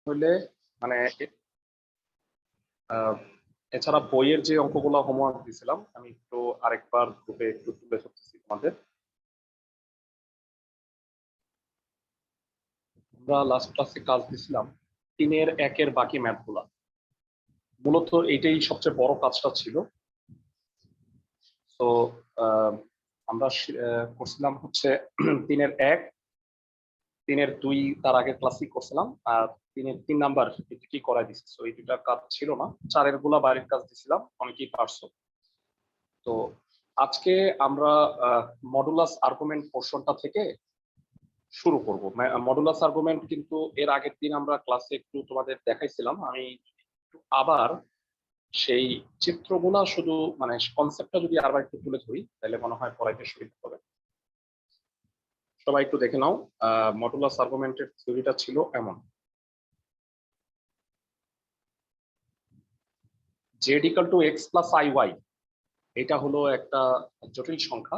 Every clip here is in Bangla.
হইলে মানে এছাড়া বইয়ের যে অঙ্কগুলো হোমওয়ার্ক দিয়েছিলাম আমি একটু আরেকবার গ্রুপে একটু তুলে ধরতেছি তোমাদের। আমরা লাস্ট ক্লাসে কাজ দিছিলাম 3-এর 1-এর বাকি ম্যাথগুলা। মূলত এইটাই সবচেয়ে বড় কাজটা ছিল। তো আমরা করছিলাম হচ্ছে 3-এর 1, 3-এর 2 তার আগের ক্লাসই করছিলাম, আর 3-এর 3 নাম্বার কি করাই দিচ্ছি। তো এই দুটা কাজ ছিল না, 4-এর গুলা বাইরের কাজ দিছিলাম, অনেকেই পারছো। তো আজকে আমরা মডুলাস আর্গুমেন্ট পোর্শনটা থেকে শুরু করব। মডুলাস আর্গুমেন্ট কিন্তু এর আগের দিন আমরা ক্লাসে একটু তোমাদের দেখাইছিলাম। আমি আবার সেই চিত্রগুলা শুধু মানে কনসেপ্টটা যদি আবার একটু তুলে ধরি তাহলে মনে হয় পড়াইতে সুবিধা হবে। সবাই একটু দেখে নাও। মডুলাস আর্গুমেন্টের থিওরিটা ছিল এমন: z = x + iy, এটা হলো একটা জটিল সংখ্যা।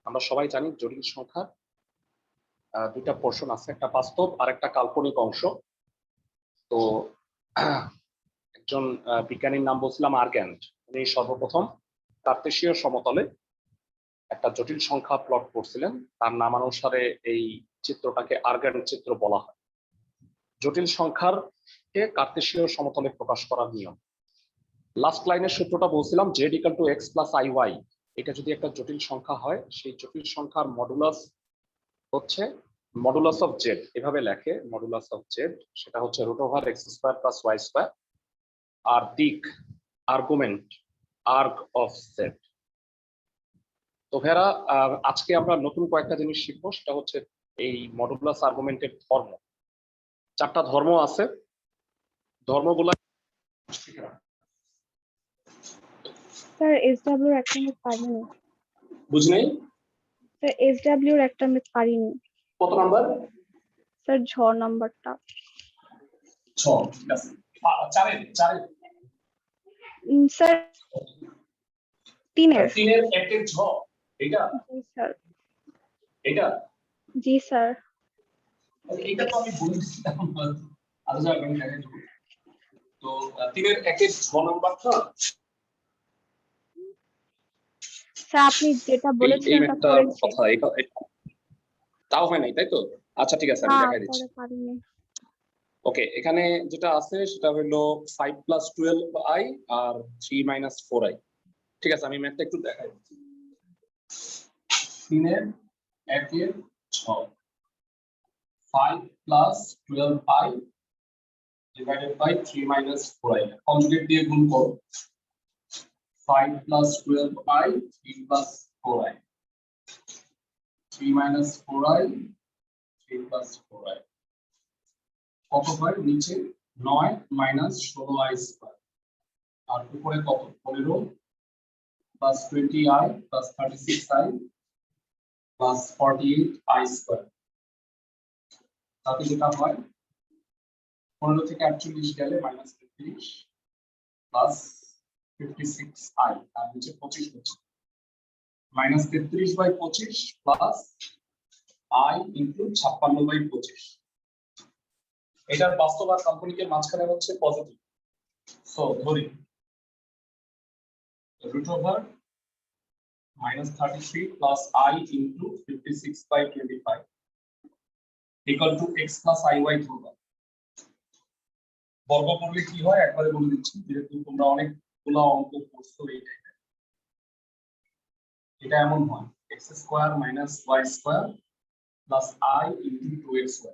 আমরা সবাই জানি জটিল সংখ্যা দুইটা পোর্শন আছে, একটা বাস্তব আর একটা কাল্পনিক অংশ। তো একজন বিজ্ঞানীর নাম বলছিলাম আর্গ্যান্ট, উনি সর্বপ্রথম কার্তেশীয় সমতলে একটা জটিল সংখ্যা প্লট করছিলেন। তার নামানুসারে এই চিত্রটাকে আর্গ্যান্ট চিত্র বলা হয়। জটিল সংখ্যার কে কার্তেশীয় সমতলে প্রকাশ করার নিয়ম। লাস্ট লাইনের সূত্রটা বলছিলাম z = x + iy, এটা যদি একটা জটিল সংখ্যা হয় সেই জটিল সংখ্যার মডুলাস হচ্ছে মডুলাস অফ z। এভাবে লেখে মডুলাস অফ z, সেটা হচ্ছে √x² + y², আর দিক আর্গুমেন্ট আর্গ অফ z। তো ভেরা আজকে আমরা নতুন কয়েকটা জিনিস শিখবো, সেটা হচ্ছে এই মডুলাস আর্গুমেন্টের ধর্ম। 4টা ধর্ম আছে, ধর্মগুলা স্যার এসডব্লিউ এর একটা মিনিট পারিনি। বুঝলেই স্যার এসডব্লিউ এর একটা মিনিট পারিনি। কত নাম্বার? স্যার 6 নাম্বারটা। 6, ঠিক আছে। 4-এর স্যার 3-এর 3-এর 1-এর 6, এইটা? জি স্যার। এইটা? জি স্যার। এইটা তো আমি বলে দিছিলাম আলোচনা করে দেখাই দেব। তো 3-এর 1-এর 6 নাম্বারটা স্যার আপনি যেটা বলেছেন এই ওটা ম্যাথটা করেছি। কথা তাও হয় নাই, তাই তো? আচ্ছা ঠিক আছে, আমি হ্যাঁ দেখাই দিচ্ছি। পরে পারিনি। ওকে, এখানে যেটা আছে সেটা হলো 5 + 12i আর 3 - 4i। ঠিক আছে, আমি ম্যাথটা একটু দেখাই দিচ্ছি। 3-এর 1-এর 6, 5 + 12i / 3 - 4i, কনজুগেট দিয়ে গুণ করো। 5 + 12i 3 + 4i, 3 - 4i 3 + 4i, কত হয়? নিচে 9 - 16i², আর উপরে কত? 15 + 20i + 36i + 48i²। তাতে যেটা হয় 15 থেকে 48 গেলে -33 + 56i, আর নিচে 25 হচ্ছে -33/25 + i × 56/25। এটার বাস্তব আর কাল্পনিকের মাঝখানে হচ্ছে পজিটিভ। সো ধরি √(-33 + i × 56/25 = x + iy ধরবা। বর্গ করলে কি হয় একবারে বলে দিচ্ছি, যেহেতু তোমরা অনেকগুলো অঙ্ক করছো এই টাইপের। এটা এমন হয় x² - y² + i × 2x²।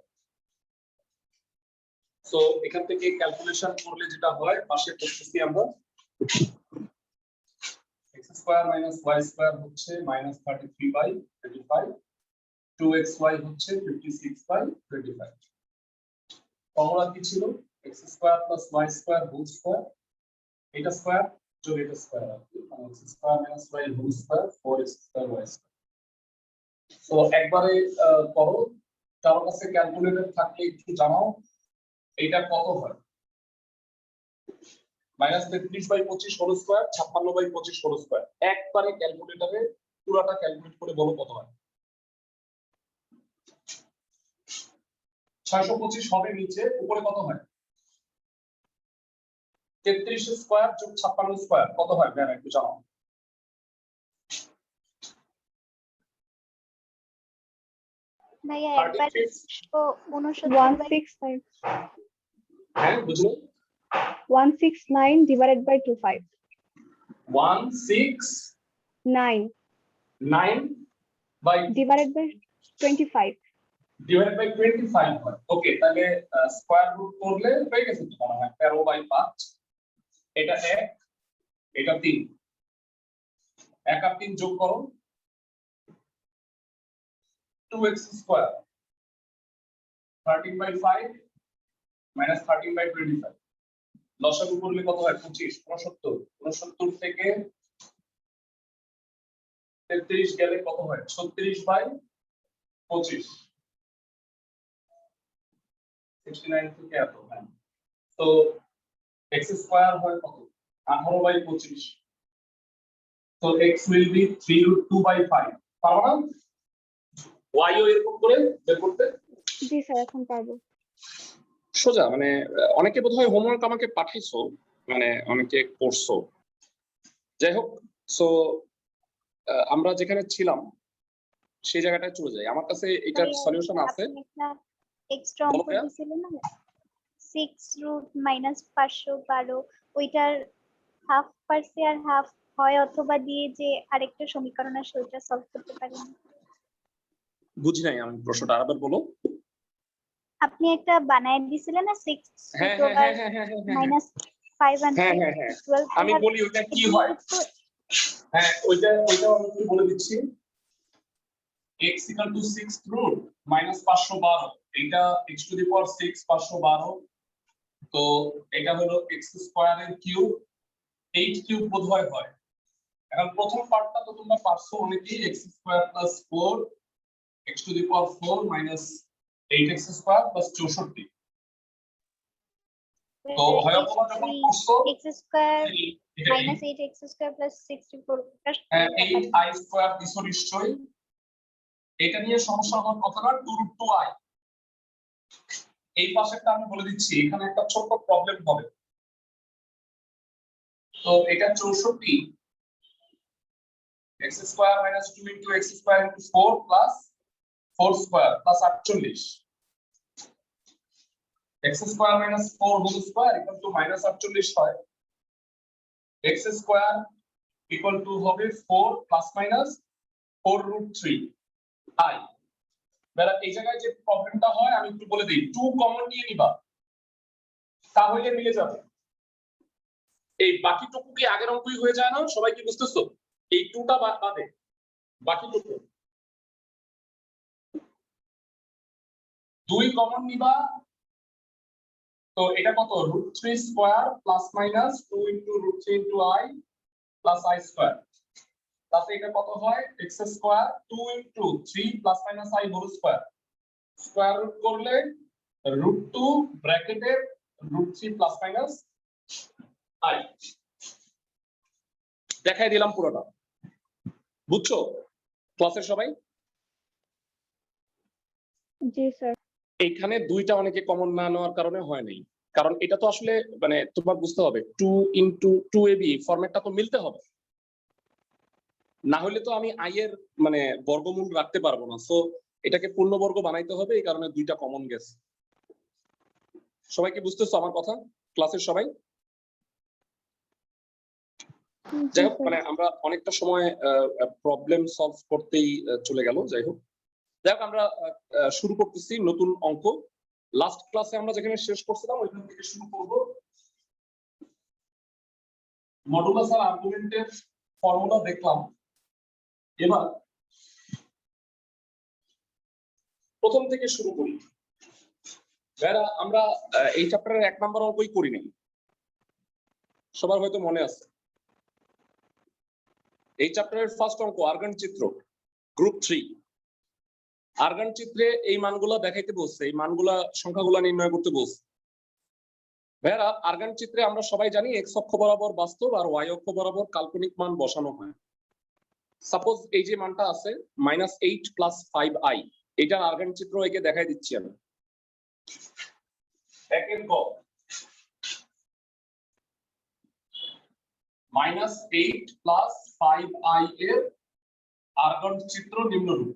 So এখান থেকে ক্যালকুলেশন করলে যেটা হয়, পাশে করতেছি আমরা, x² - y² হচ্ছে -33/25, 2xy হচ্ছে 56/25। ফর্মুলা কি ছিল? x² + y² হোল স্কয়ার, এটা স্কয়ার যোগ এটা স্কয়ার, মানে x² - y whole square 4x² y²। তো একবারে করো, কারো কাছে ক্যালকুলেটর থাকলে একটু জানাও এইটা কত হয়। -33/25 হোল স্কয়ার, 56/25 হোল স্কয়ার, একবারে ক্যালকুলেটরে পুরোটা ক্যালকুলেট করে বলো কত হয়। 625 হবে নিচে, উপরে কত হয়? 33 স্কয়ার যোগ 56 স্কয়ার কত হয় ভাইয়া একটু জানাও। ভাইয়া একবার 165 হ্যাঁ বুঝলো 169 divided by 25 169 9 by divided by 25 divided by 25 হয়। ওকে তাহলে স্কয়ার রুট করলে হয়ে গেছে তো মনে হয় 13/5 এটা 1 এটা 3 1 আর 3 যোগ করো 2x স্কয়ার 13/5 minus 13/25 লসাগু করলে কত হয় 25 69 থেকে 33 গেলে কত হয় 36/25 69 থেকে এত হ্যাঁ তো x স্কয়ার হয় কত 18/25 তো x will be 3√2/5 পারবো না y ও এরকম করে বের করতে জি স্যার এখন পারবো সোজা মানে অনেকে বোধহয় হোমওয়ার্ক আমাকে পাঠাইছো মানে অনেকে করছো যাই হোক সো আমরা যেখানে ছিলাম সেই জায়গাটায় চলে যাই আমার কাছে এটার সলিউশন আছে এক্সট্রা অঙ্ক দিছিলেন না 6√-512 ওইটার হাফ পারছে আর হাফ হয় অথবা দিয়ে যে আরেকটা সমীকরণ আছে ওইটা সলভ করতে পারি না বুঝি নাই আমি প্রশ্নটা আরেকবার বলো আপনি একটা বানায় দিছিলেন না 6 হ্যাঁ -5 and হ্যাঁ 12 আমি বলি ওটা কি হয় হ্যাঁ ওইটা আমি একটু বলে দিচ্ছি x = 6√-512 এটা x টু দি পাওয়ার 6 512 তো এটা হলো x স্কয়ারের কিউব 8 কিউব বোধহয় হয় এখন প্রথম পার্টটা তো তোমরা পারছো অনেকেই x square plus 4 x to the power 4 minus 8x square plus 64 তো হয় অথবা যখন করছো x square minus 8x square plus 64 8i square দিছো নিশ্চয়ই এটা নিয়ে সমস্যা হওয়ার কথা না 2√2i এই পাশেরটা আমি বলে দিচ্ছি এখানে একটা ছোট প্রবলেম হবে তো এটা 64 x square minus 2 into x square into 4 plus 4 square plus 48 x square minus 4 whole square equal to minus 48 হয় x স্কয়ার ইকুয়াল টু হবে 4 প্লাস মাইনাস 4√3 i বেলা এই জায়গায় যে প্রবলেমটা হয় আমি একটু বলে দিই 2 কমন নিয়ে নিবা তাহলে মিলে যাবে এই বাকিটুকু কি আগের অঙ্কই হয়ে যায় না সবাই কি বুঝতেছো এই 2টা বাদে বাকিটুকু 2 কমন নিবা তো এটা কত √3 square plus minus 2 into √3 into i plus i square তাতে এটা কত হয় x square 2 into 3 plus minus i whole square square root করলে √2 ব্র্যাকেটে √3 প্লাস মাইনাস i দেখাই দিলাম পুরোটা বুঝছো ক্লাসের সবাই জি স্যার এখানে দুইটা অনেকে কমন না নেওয়ার কারণে হয় নাই কারণ এটা তো আসলে মানে তোমার বুঝতে হবে 2 ইনটু 2ab ফরম্যাটটা তো মিলতে হবে না হলে তো আমি i এর মানে বর্গমূল রাখতে পারবো না সো এটাকে পূর্ণবর্গ বানাইতে হবে এই কারণে দুইটা কমন গেছে সবাই কি বুঝতেছো আমার কথা ক্লাসের সবাই যাই হোক মানে আমরা অনেকটা সময় প্রবলেম সলভ করতেই চলে গেল যাই হোক আমরা শুরু করতেছি নতুন অঙ্ক লাস্ট ক্লাসে আমরা যেখানে শেষ করছিলাম ওইখান থেকে শুরু করব মডুলাস আর আর্গুমেন্টের ফর্মুলা দেখলাম এবার প্রথম থেকে শুরু করি আমরা এই চ্যাপ্টারের 1 নম্বর অঙ্কই করি নাই সবার হয়তো মনে আছে এই চ্যাপ্টারের ফার্স্ট অঙ্ক আর্গান চিত্র গ্রুপ 3 আর্গান চিত্রে এই মানগুলা দেখাইতে বলছে এই মানগুলা সংখ্যাগুলা নির্ণয় করতে বলছে ভাইরা আর্গান চিত্রে আমরা সবাই জানি x অক্ষ বরাবর বাস্তব আর y অক্ষ বরাবর কাল্পনিক মান বসানো হয় সাপোজ এই যে মানটা আছে -8 + 5i এটা আর্গান চিত্র একে দেখাই দিচ্ছি আমি একের ক -8 প্লাস 5i এর আর্গন চিত্র নিম্নরূপ।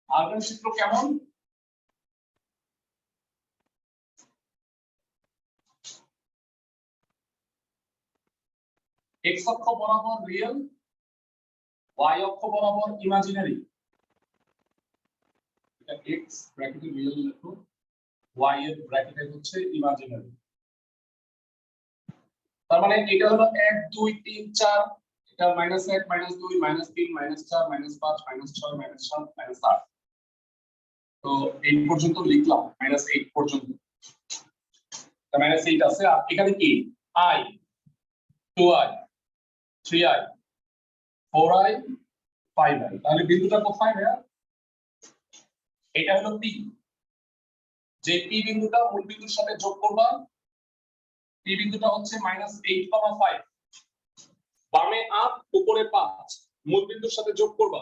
আর্গন চিত্র কেমন? x অক্ষ বরাবর রিয়েল, y অক্ষ বরাবর ইমাজিনারি। এটা x ব্র্যাকেটে রিয়েল লেখো, y এর ব্র্যাকেটে হচ্ছে ইমাজিনারি। তার মানে এটা হলো 1 2 3 4, এটা -1 -2 -3 -4 -5 -6 -7 -8। তো এই পর্যন্ত লিখলাম, -8 পর্যন্ত। তার -8 আছে, আর এখানে কি i 2i 3i 4i 5i। তাহলে বিন্দুটা কোথায় ভাইয়া? এটা হলো p। যে p বিন্দুটা মূল বিন্দুর সাথে যোগ করবা, p বিন্দুটা হচ্ছে -8,5, বামে 8 উপরে 5, মূল বিন্দুর সাথে যোগ করবা।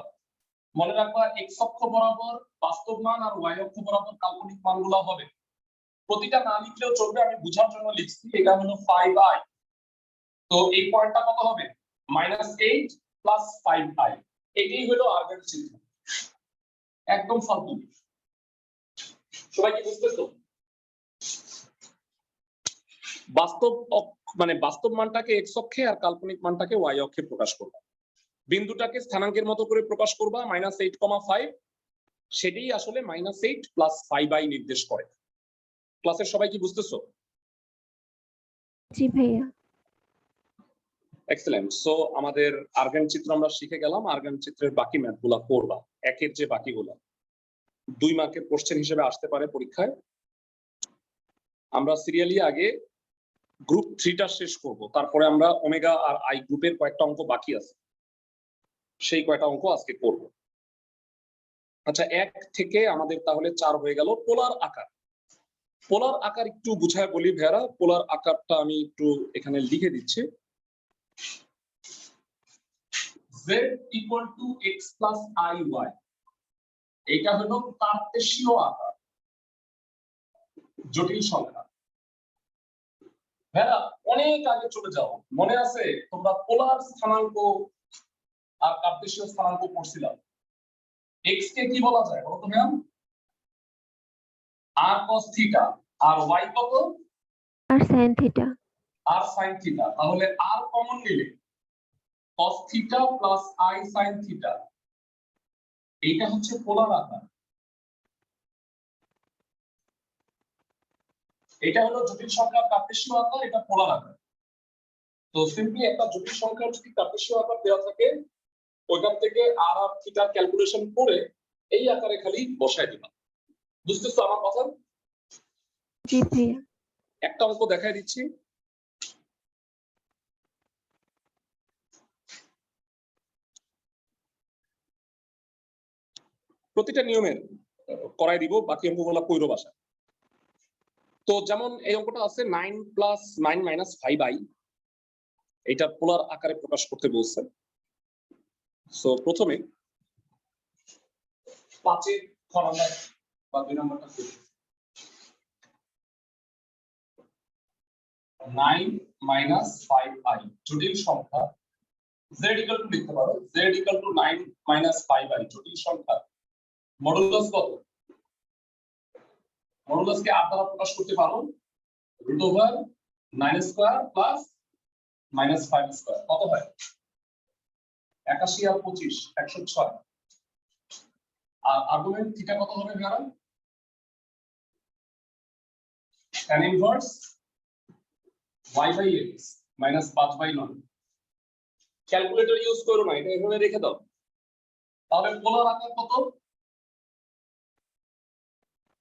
মনে রাখবা x অক্ষ বরাবর বাস্তব মান আর y অক্ষ বরাবর কাল্পনিক মানগুলো হবে। প্রতিটা না লিখলেও চলবে, আমি বোঝার জন্য লিখছি। এটা হলো 5i। তো এই পয়েন্টটা কত হবে? -8 প্লাস 5i। এটাই হলো আর্গন চিত্র, একদম ফালতু। সবাই কি বুঝতেছো? বাস্তব মানে বাস্তব মানটাকে x অক্ষে আর কাল্পনিক মানটাকে y অক্ষে প্রকাশ করবা। বিন্দুটাকে স্থানাঙ্কের মতো করে প্রকাশ করবা, -8,5, সেটাই আসলে -8 প্লাস 5i নির্দেশ করে। ক্লাসের সবাই কি বুঝতেছো? জি ভাইয়া। এক্সেলেন্ট। সো আমাদের আর্গন চিত্র আমরা শিখে গেলাম। আর্গন চিত্রের বাকি ম্যাথগুলো করবা, একের যে বাকিগুলো 2 মার্কের কোশ্চেন হিসেবে আসতে পারে পরীক্ষায়। আমরা সিরিয়ালি আগে গ্রুপ 3টা শেষ করব, তারপরে আমরা ওমেগা আর আই গ্রুপের কয়েকটা অঙ্ক বাকি আছে, সেই কয়টা অঙ্ক আজকে করব। আচ্ছা, 1 থেকে আমাদের তাহলে 4 হয়ে গেল। পোলার আকার। পোলার আকার একটু বুঝায় বলি ভাইয়ারা। পোলার আকারটা আমি একটু এখানে লিখে দিচ্ছি। z = x + iy, এটা হলো কার্তেশীয় আকার, জটিল সংখ্যা। ভাইয়ারা অনেক আগে চলে যাও, মনে আছে তোমরা পোলার স্থানাঙ্ক আর কার্তেশীয় স্থানাঙ্ক পড়ছিলাম। x কে কি বলা যায় বলো তো ভাইয়া? r cos θ, আর y কত? আর sin θ। r sin θ। তাহলে r কমন নিলে cos θ প্লাস i sin θ, এইটা হচ্ছে পোলার আকার। এটা হলো জটিল সংখ্যার কার্তেশীয় আকার, এটা পোলার আকার। তো সিম্পলি একটা জটিল সংখ্যার যদি কার্তেশীয় আকার দেওয়া থাকে, ওইখান থেকে আর আর থিটার ক্যালকুলেশন করে এই আকারে খালি বসায় দিবা। বুঝতেছো আমার কথা? জি ভাইয়া। একটা অঙ্ক দেখাই দিচ্ছি। প্রতিটা নিয়মের করাই দিব, বাকি অঙ্কগুলো কইরো বাসা। তো যেমন এই অঙ্কটা আছে 9 + 9 - 5i, এটা পোলার আকারে প্রকাশ করতে বলছে। সো প্রথমে 5 এর খ নাম্বার বা 2 নাম্বারটা করি। 9 - 5i জটিল সংখ্যা। z = লিখতে পারো, z = 9 - 5i জটিল সংখ্যা। মডুলাস কত? মডুলাসকে 8 দ্বারা প্রকাশ করতে পারো, √9² + -5²। কত হয়? 81 আর 25 106। আর আর্গুমেন্ট থিটা কত হবে ভাইয়া? tan inverse y/x -5/9। Calculator use করো না, এটা এভাবে রেখে দাও। তাহলে পোলার আকার কত?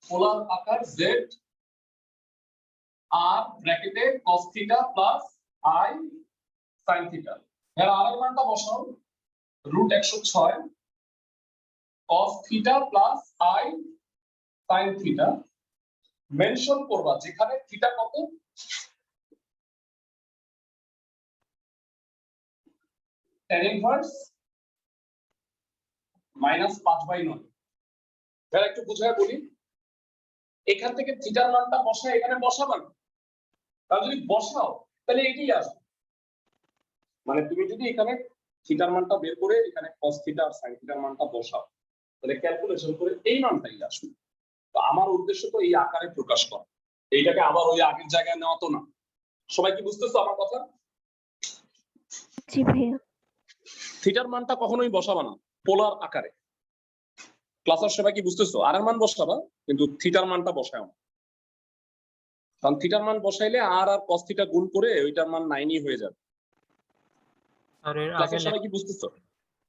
পোলার আকার z আর ব্র্যাকেটে cos θ প্লাস i sin θ। এর আরেক মানটা বসাও, √106 cos θ plus i sin θ। Mention করবা যেখানে θ কত? tan inverse -5/9। এবার একটু বুঝায় বলি, এখান থেকে থিটার মানটা বসায় এখানে বসাবা না। তাহলে যদি বসাও তাহলে এটাই আসবে। মানে তুমি যদি এখানে থিটার মানটা বের করে এখানে cos থিটা আর sin থিটার মানটা বসাও, তাহলে ক্যালকুলেশন করে এই মানটাই আসবে। তো আমার উদ্দেশ্য তো এই আকারে প্রকাশ করা, এইটাকে আবার ওই আগের জায়গায় নেওয়া তো না। সবাই কি বুঝতেছো আমার কথা? জি ভাইয়া। থিটার মানটা কখনোই বসাবা না পোলার আকারে। ক্লাসের সবাই কি বুঝতেছো? আর এর মান বসাবা, কিন্তু থিটার মানটা বসাও না। কারণ থিটার মান বসাইলে আর cos থিটা গুণ করে ওইটার মান 9ই হয়ে যাবে। ক্লাসের সবাই কি বুঝতেছো?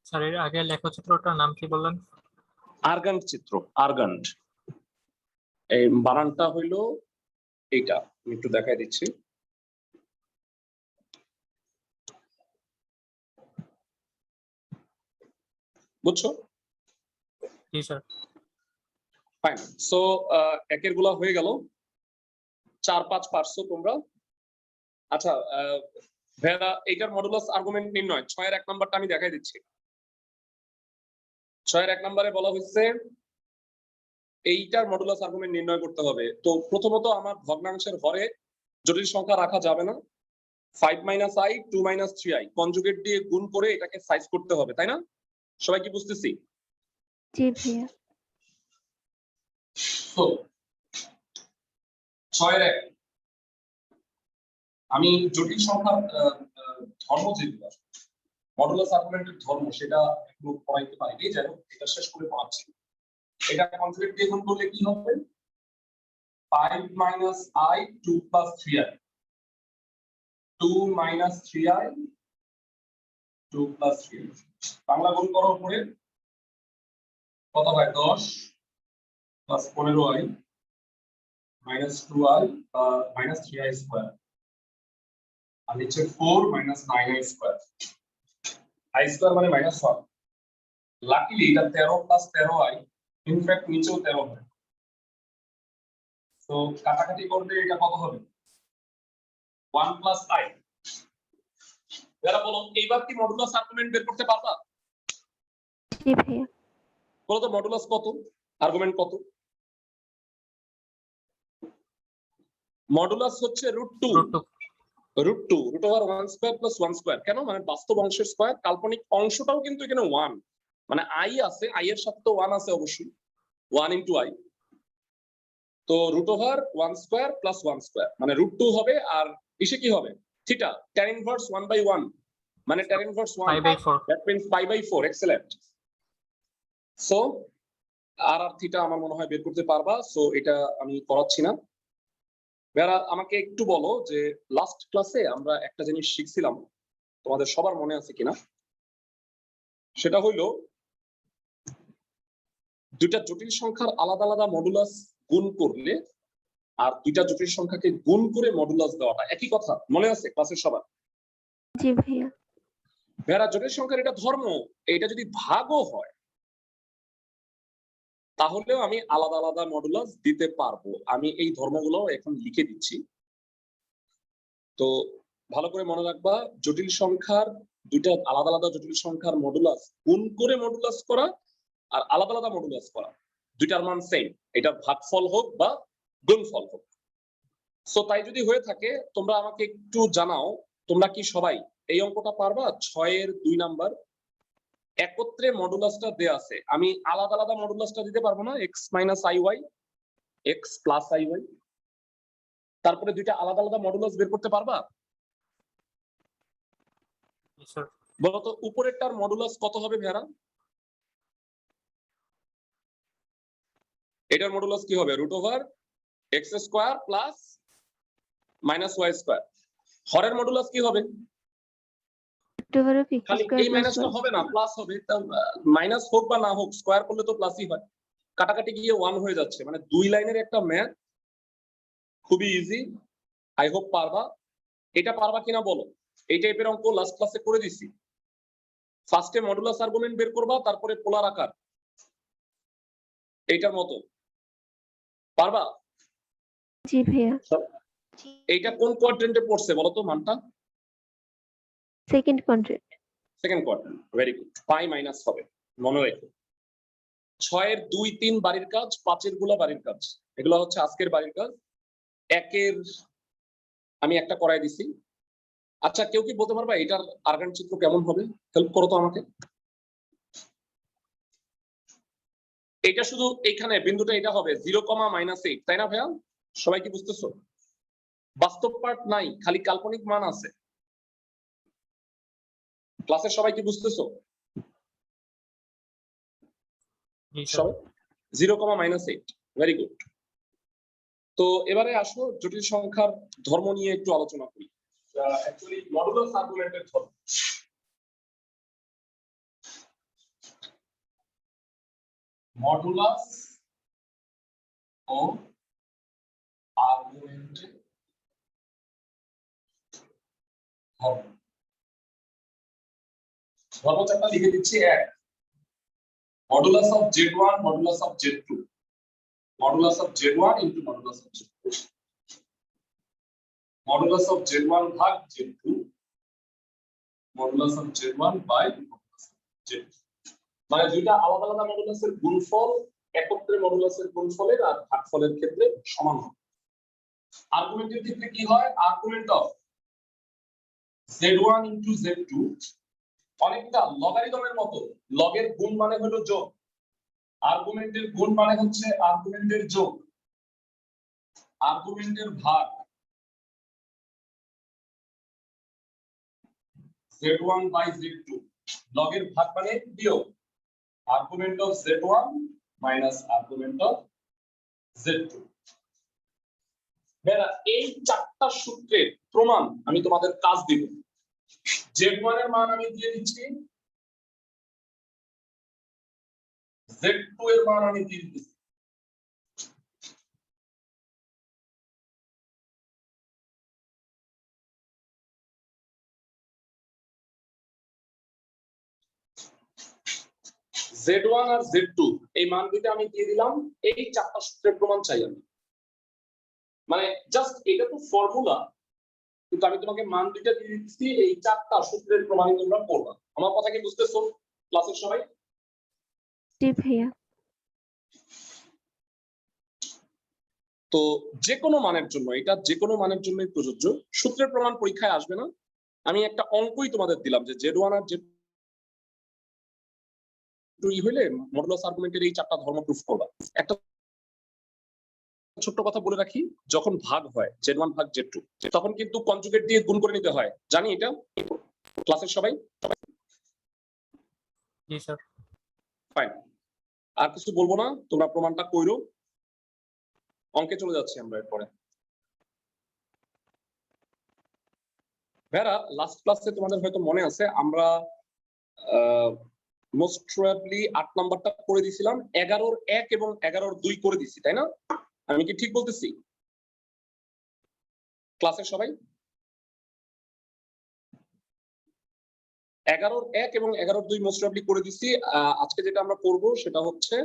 স্যার এর আগে লেখচিত্রটার নাম কি বললেন? আর্গান্ট চিত্র, আর্গান্ট। এই বানানটা হইলো এইটা, আমি একটু দেখাই দিচ্ছি। বুঝছো? জি স্যার। ফাইন। সো একের গুলা হয়ে গেল, 4-5 পারছো তোমরা। আচ্ছা ভেরা, এইটার মডুলাস আর্গুমেন্ট নির্ণয় 6 এর 1 নাম্বারটা আমি দেখাই দিচ্ছি। 6 এর 1 নম্বরে বলা হচ্ছে এইটার মডুলাস আর্গুমেন্ট নির্ণয় করতে হবে। তো প্রথমত আমার ভগ্নাংশের হরে জটিল সংখ্যা রাখা যাবে না। 5 - i 2 - 3i কনজুগেট দিয়ে গুণ করে এটাকে সাইজ করতে হবে, তাই না? সবাই কি বুঝতেছি? জি ভাইয়া। তো 6 এর 1 আমি জটিল সংখ্যার ধর্ম যেগুলো মডুলাস আর্গুমেন্টের ধর্ম সেটা একটু পড়াইতে পারিনি, যাই হোক এটা শেষ করে পড়াচ্ছি। এটা কনজুগেট দিয়ে গুণ করলে কি হবে? 5 - i 2 + 3i 2 - 3i 2 + 3i Bangla গুণ করার পরে কত হয়? 10 + 15i - 2i - 3i স্কয়ার, আর নিচে 4 - 9i স্কয়ার। i স্কয়ার মানে -1। লাকিলি এটা 13 + 13i, ইনফ্যাক্ট নিচেও 13 হয়। তো কাটাকাটি করলে এটা কত হবে? 1 + i। যারা বলো এইবার কি মডুলাস আর্গুমেন্ট বের করতে পারবা? জি ভাইয়া। বলো তো মডুলাস কত, আর্গুমেন্ট কত? মডুলাস হচ্ছে √2 √2 √1² + 1²। কেন? মানে বাস্তব অংশের স্কয়ার, কাল্পনিক অংশটাও কিন্তু এখানে 1, মানে i আছে, i এর সাথে তো 1 আছে অবশ্যই, 1 * i। তো √1² + 1² মানে √2 হবে, আর ইসে কি হবে? থিটা tan ইনভার্স 1/1 মানে tan inverse 1, 5/4। That means π/4। Excellent. So আর থিটা আমার মনে হয় বের করতে পারবা, সো এটা আমি করাচ্ছি না। বেরা, আমাকে একটু বলো যে লাস্ট ক্লাসে আমরা একটা জিনিস শিখছিলাম, তোমাদের সবার মনে আছে কিনা? সেটা হইলো দুইটা জটিল সংখ্যার আলাদা আলাদা মডুলাস গুণ করলে আর দুইটা জটিল সংখ্যাকে গুণ করে মডুলাস দেওয়াটা একই কথা, মনে আছে ক্লাসের সবার? জি ভাইয়া। বেরা, জটিল সংখ্যার এটা ধর্ম, এটা যদি ভাগও হয় তাহলেও আমি আলাদা আলাদা মডুলাস দিতে পারবো। আমি এই ধর্মগুলো এখন লিখে দিচ্ছি, তো ভালো করে মনে রাখবা। জটিল সংখ্যার দুইটা আলাদা আলাদা জটিল সংখ্যার মডুলাস গুণ করে মডুলাস করা আর আলাদা আলাদা মডুলাস করা, দুইটার মান সেম, এটা ভাগফল হোক বা গুণফল হোক। সো তাই যদি হয়ে থাকে তোমরা আমাকে একটু জানাও, তোমরা কি সবাই এই অঙ্কটা পারবা? 6 এর 2 নাম্বার একত্রে মডুলাসটা দেয়া আছে, আমি আলাদা আলাদা মডুলাসটা দিতে পারবো না? x - iy x + iy, তারপরে দুইটা আলাদা আলাদা মডুলাস বের করতে পারবা? জি স্যার। বলতো উপরেরটার মডুলাস কত হবে ভেরা? এটার মডুলাস কি হবে? √x² - -y²। হরের মডুলাস কি হবে? খালি এই মাইনাসটা হবে না, প্লাস হবে। মাইনাস হোক বা না হোক, স্কয়ার করলে তো প্লাসই হয়। কাটাকাটি গিয়ে 1 হয়ে যাচ্ছে, মানে 2 লাইনের একটা ম্যাথ, খুবই ইজি। আই হোপ পারবা। এটা পারবা কিনা বলো? এই টাইপের অঙ্ক লাস্ট ক্লাসে করে দিছি। ফার্স্টে মডুলাস আর্গুমেন্ট বের করবা, তারপরে পোলার আকার, এইটার মতো। পারবা? জি ভাইয়া। এইটা কোন কোয়াড্রেন্টে পড়ছে বলো তো মানটা? Second quadrant. Second quadrant, very good. Pi minus হবে, মনে রেখো। 6 এর 2, 3 বাড়ির কাজ, 5 এর গুলা বাড়ির কাজ, এগুলো হচ্ছে আজকের বাড়ির কাজ। 1 এর আমি একটা করাই দিছি, আচ্ছা, কেউ কি বলতে পারবা এটার আর্গান চিত্র কেমন হবে? হেল্প করো তো আমাকে। এটা শুধু এখানে বিন্দুটা এটা হবে 0,-8, তাই না ভাইয়া? সবাই কি বুঝতেছো? বাস্তব পার্ট নাই, খালি কাল্পনিক মান আছে। ক্লাসের সবাই কি বুঝতেছো? জি স্যার। সবাই 0,-8, ভেরি গুড। তো এবারে আসো জটিল সংখ্যার ধর্ম নিয়ে একটু আলোচনা করি। অ্যাকচুয়ালি মডুলাস আর্গুমেন্টের ধর্ম। মডুলাস ও আর্গুমেন্টের ধর্ম। ধর্ম চারটা লিখে দিচ্ছি। 1, modulus of Z1 modulus of Z2, modulus of Z1 into modulus of Z2, modulus of Z1 ভাগ Z2, modulus of Z1 by modulus of Z2। মানে দুইটা আলাদা আলাদা মডুলাসের গুণফল একত্রে মডুলাসের গুণফলের আর ভাগফলের ক্ষেত্রে সমান হবে। আর্গুমেন্টের ক্ষেত্রে কি হয়? Argument of Z1 into Z2 অনেকটা লগারিদমের মতো। লগের গুণ মানে হলো যোগ, আর্গুমেন্টের গুণ মানে হচ্ছে আর্গুমেন্টের যোগ, আর্গুমেন্টের ভাগ Z1 বাই Z2, লগের ভাগ মানে বিয়োগ, argument of Z1 minus argument of Z2। Bera এই চারটা সূত্রের প্রমাণ আমি তোমাদের কাজ দিব। Z1 এর মান আমি দিয়ে দিচ্ছি, Z2 এর মান আমি দিয়ে দিচ্ছি। Z1 আর Z2 এই মান দুইটা আমি দিয়ে দিলাম। এই চারটা সূত্রের প্রমাণ চাই আমি। মানে জাস্ট এটা তো ফর্মুলা, কিন্তু আমি তোমাকে মান দুইটা দিয়ে দিচ্ছি, এই চারটা সূত্রের প্রমাণ তোমরা করবা। আমার কথা কি বুঝতেছো ক্লাসের সবাই? জি ভাইয়া। তো যে কোনো মানের জন্য, এটা যে কোনো মানের জন্যই প্রযোজ্য। সূত্রের প্রমাণ পরীক্ষায় আসবে না। আমি একটা অঙ্কই তোমাদের দিলাম যে Z1 আর Z2 হইলে মডুলাস আর্গুমেন্টের এই চারটা ধর্ম প্রুফ করবা। একটা ছোট্ট কথা বলে রাখি, যখন ভাগ হয় Z1 ভাগ Z2 তখন কিন্তু কনজুগেট দিয়ে গুণ করে নিতে হয়, জানি এটা ক্লাসের সবাই? জি স্যার। ফাইন, আর কিছু বলবো না, তোমরা প্রমাণটা কইরো। অঙ্কে চলে যাচ্ছি আমরা এরপরে। ভেরা লাস্ট ক্লাসে তোমাদের হয়তো মনে আছে আমরা মোস্ট প্রবাবলি 8 নাম্বারটা করে দিয়েছিলাম, 11-র 1 এবং 11-র 2 করে দিছি, তাই না? আমি কি ঠিক বলতেছি ক্লাসের সবাই? 11-র 1 এবং 11-র 2 মোস্ট প্রবাবলি করে দিছি। আজকে যেটা আমরা করব সেটা হচ্ছে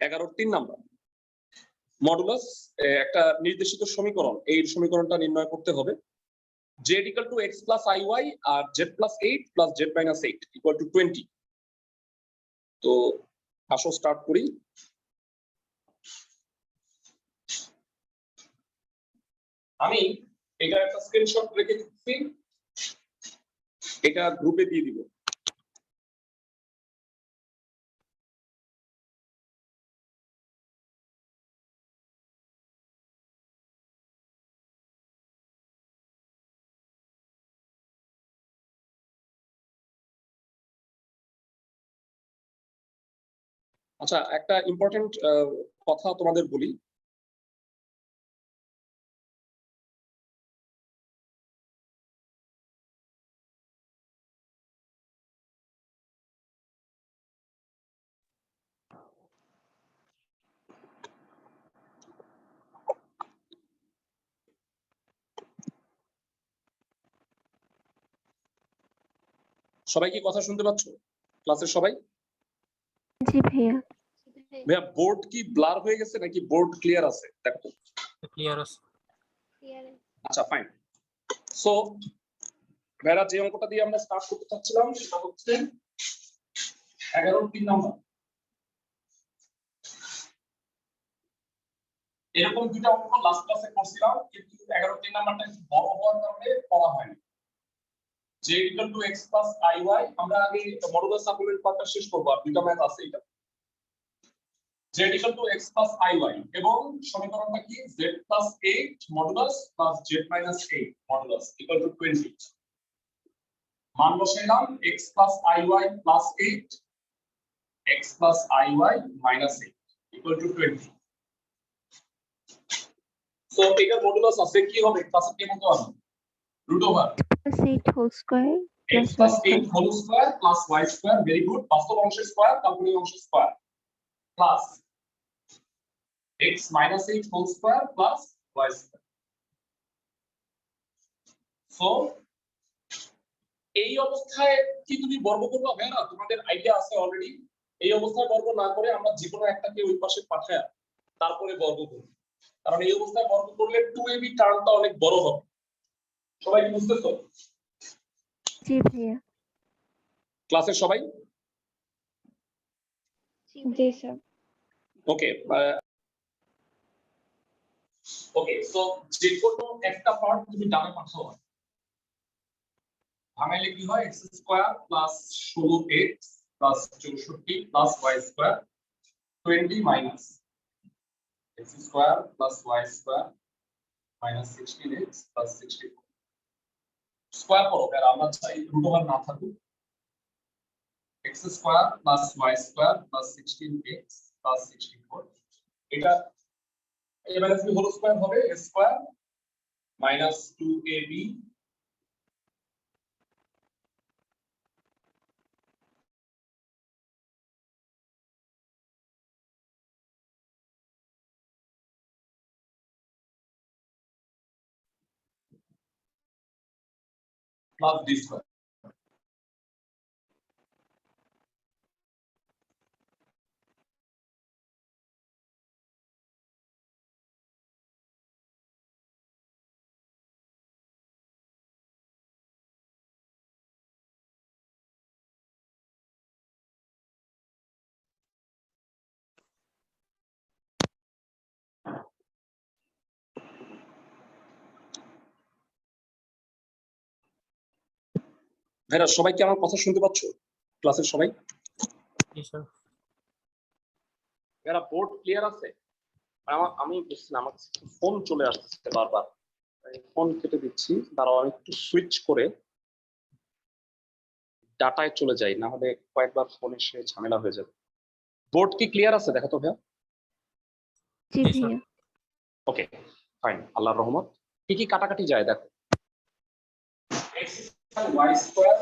11-র 3 নাম্বার মডুলাস, একটা নির্দেশিত সমীকরণ, এই সমীকরণটা নির্ণয় করতে হবে। Z equal to x plus iy R z plus 8 plus z minus 8 equal to 20। তো আসো স্টার্ট করি। আমি এটা একটা স্ক্রিনশট রেখে দিচ্ছি, এটা গ্রুপে দিয়ে দিব। আচ্ছা, একটা ইম্পর্টেন্ট কথা তোমাদের বলি। সবাই কি কথা শুনতে পাচ্ছ ক্লাসের সবাই? জি ভাইয়া। ভাইয়া বোর্ড কি ব্লার হয়ে গেছে নাকি বোর্ড ক্লিয়ার আছে? দেখো ক্লিয়ার আছে। আচ্ছা ফাইন। সো ভাইয়া যে অঙ্কটা দিয়ে আমরা স্টার্ট করতে চাচ্ছিলাম সেটা হচ্ছে 11-র 3 নাম্বার। এরকম দুইটা অঙ্ক লাস্ট ক্লাসে করছিলাম, কিন্তু 11-র 3 নাম্বারটা একটু বড় হওয়ার কারণে করা হয়নি। z equal to x plus iy আমরা আগে মডুলাস সাপ্লিমেন্ট পার্টটা শেষ করব আর দুটো ম্যাথ আছে এটা z equal to x plus iy এবং সমীকরণটা কি z plus 8 modulus plus z minus 8 modulus equal to 20 মান বসাইলাম x plus iy plus 8 x plus iy minus 8 equal to 20 so এটার মডুলাস আছে কি হবে ক্লাসে কি মতো আছে root over plus 8 whole square x plus 8 whole square plus y square very good বাস্তব অংশের স্কয়ার কাল্পনিক অংশের square plus x minus 8 whole square plus y square so এই অবস্থায় কি তুমি বর্গ করবে হবে না তোমাদের আইডিয়া আছে অলরেডি এই অবস্থায় বর্গ না করে আমরা যে কোনো একটাকে ওই পাশে পাঠায় তারপরে বর্গ করব কারণ এই অবস্থায় বর্গ করলে 2ab টার্মটা অনেক বড় হবে সবাই কি বুঝতেছো জি ভাইয়া ক্লাসের সবাই জি স্যার ওকে ওকে সো যে কোনো একটা পার্ট তুমি ডানে পাঠাও ভাঙাইলে কি হয় x square plus 16x plus 64 plus y square 20 minus x square plus y square minus 16x plus 64 square করো আর আমরা চাই রুট ওভার না থাকুক x square plus y square plus 16x plus 64 এটা এবারে কি হোল স্কয়ার হবে a square minus 2ab plus d square ভাইরা সবাই কি আমার কথা শুনতে পাচ্ছ ক্লাসের সবাই জি স্যার ভাইরা বোর্ড ক্লিয়ার আছে আমি বুঝছি আমার ফোন চলে আসছে বারবার ফোন কেটে দিচ্ছি দাঁড়াও আমি একটু সুইচ করে ডাটায় চলে যাই না হলে কয়েকবার ফোন এসে ঝামেলা হয়ে যাবে বোর্ড কি ক্লিয়ার আছে দেখো তো ভাইয়া জি জি স্যার ভাইয়া ওকে ফাইন আল্লাহর রহমত কি কি কাটাকাটি যায় দেখো x y স্কয়ার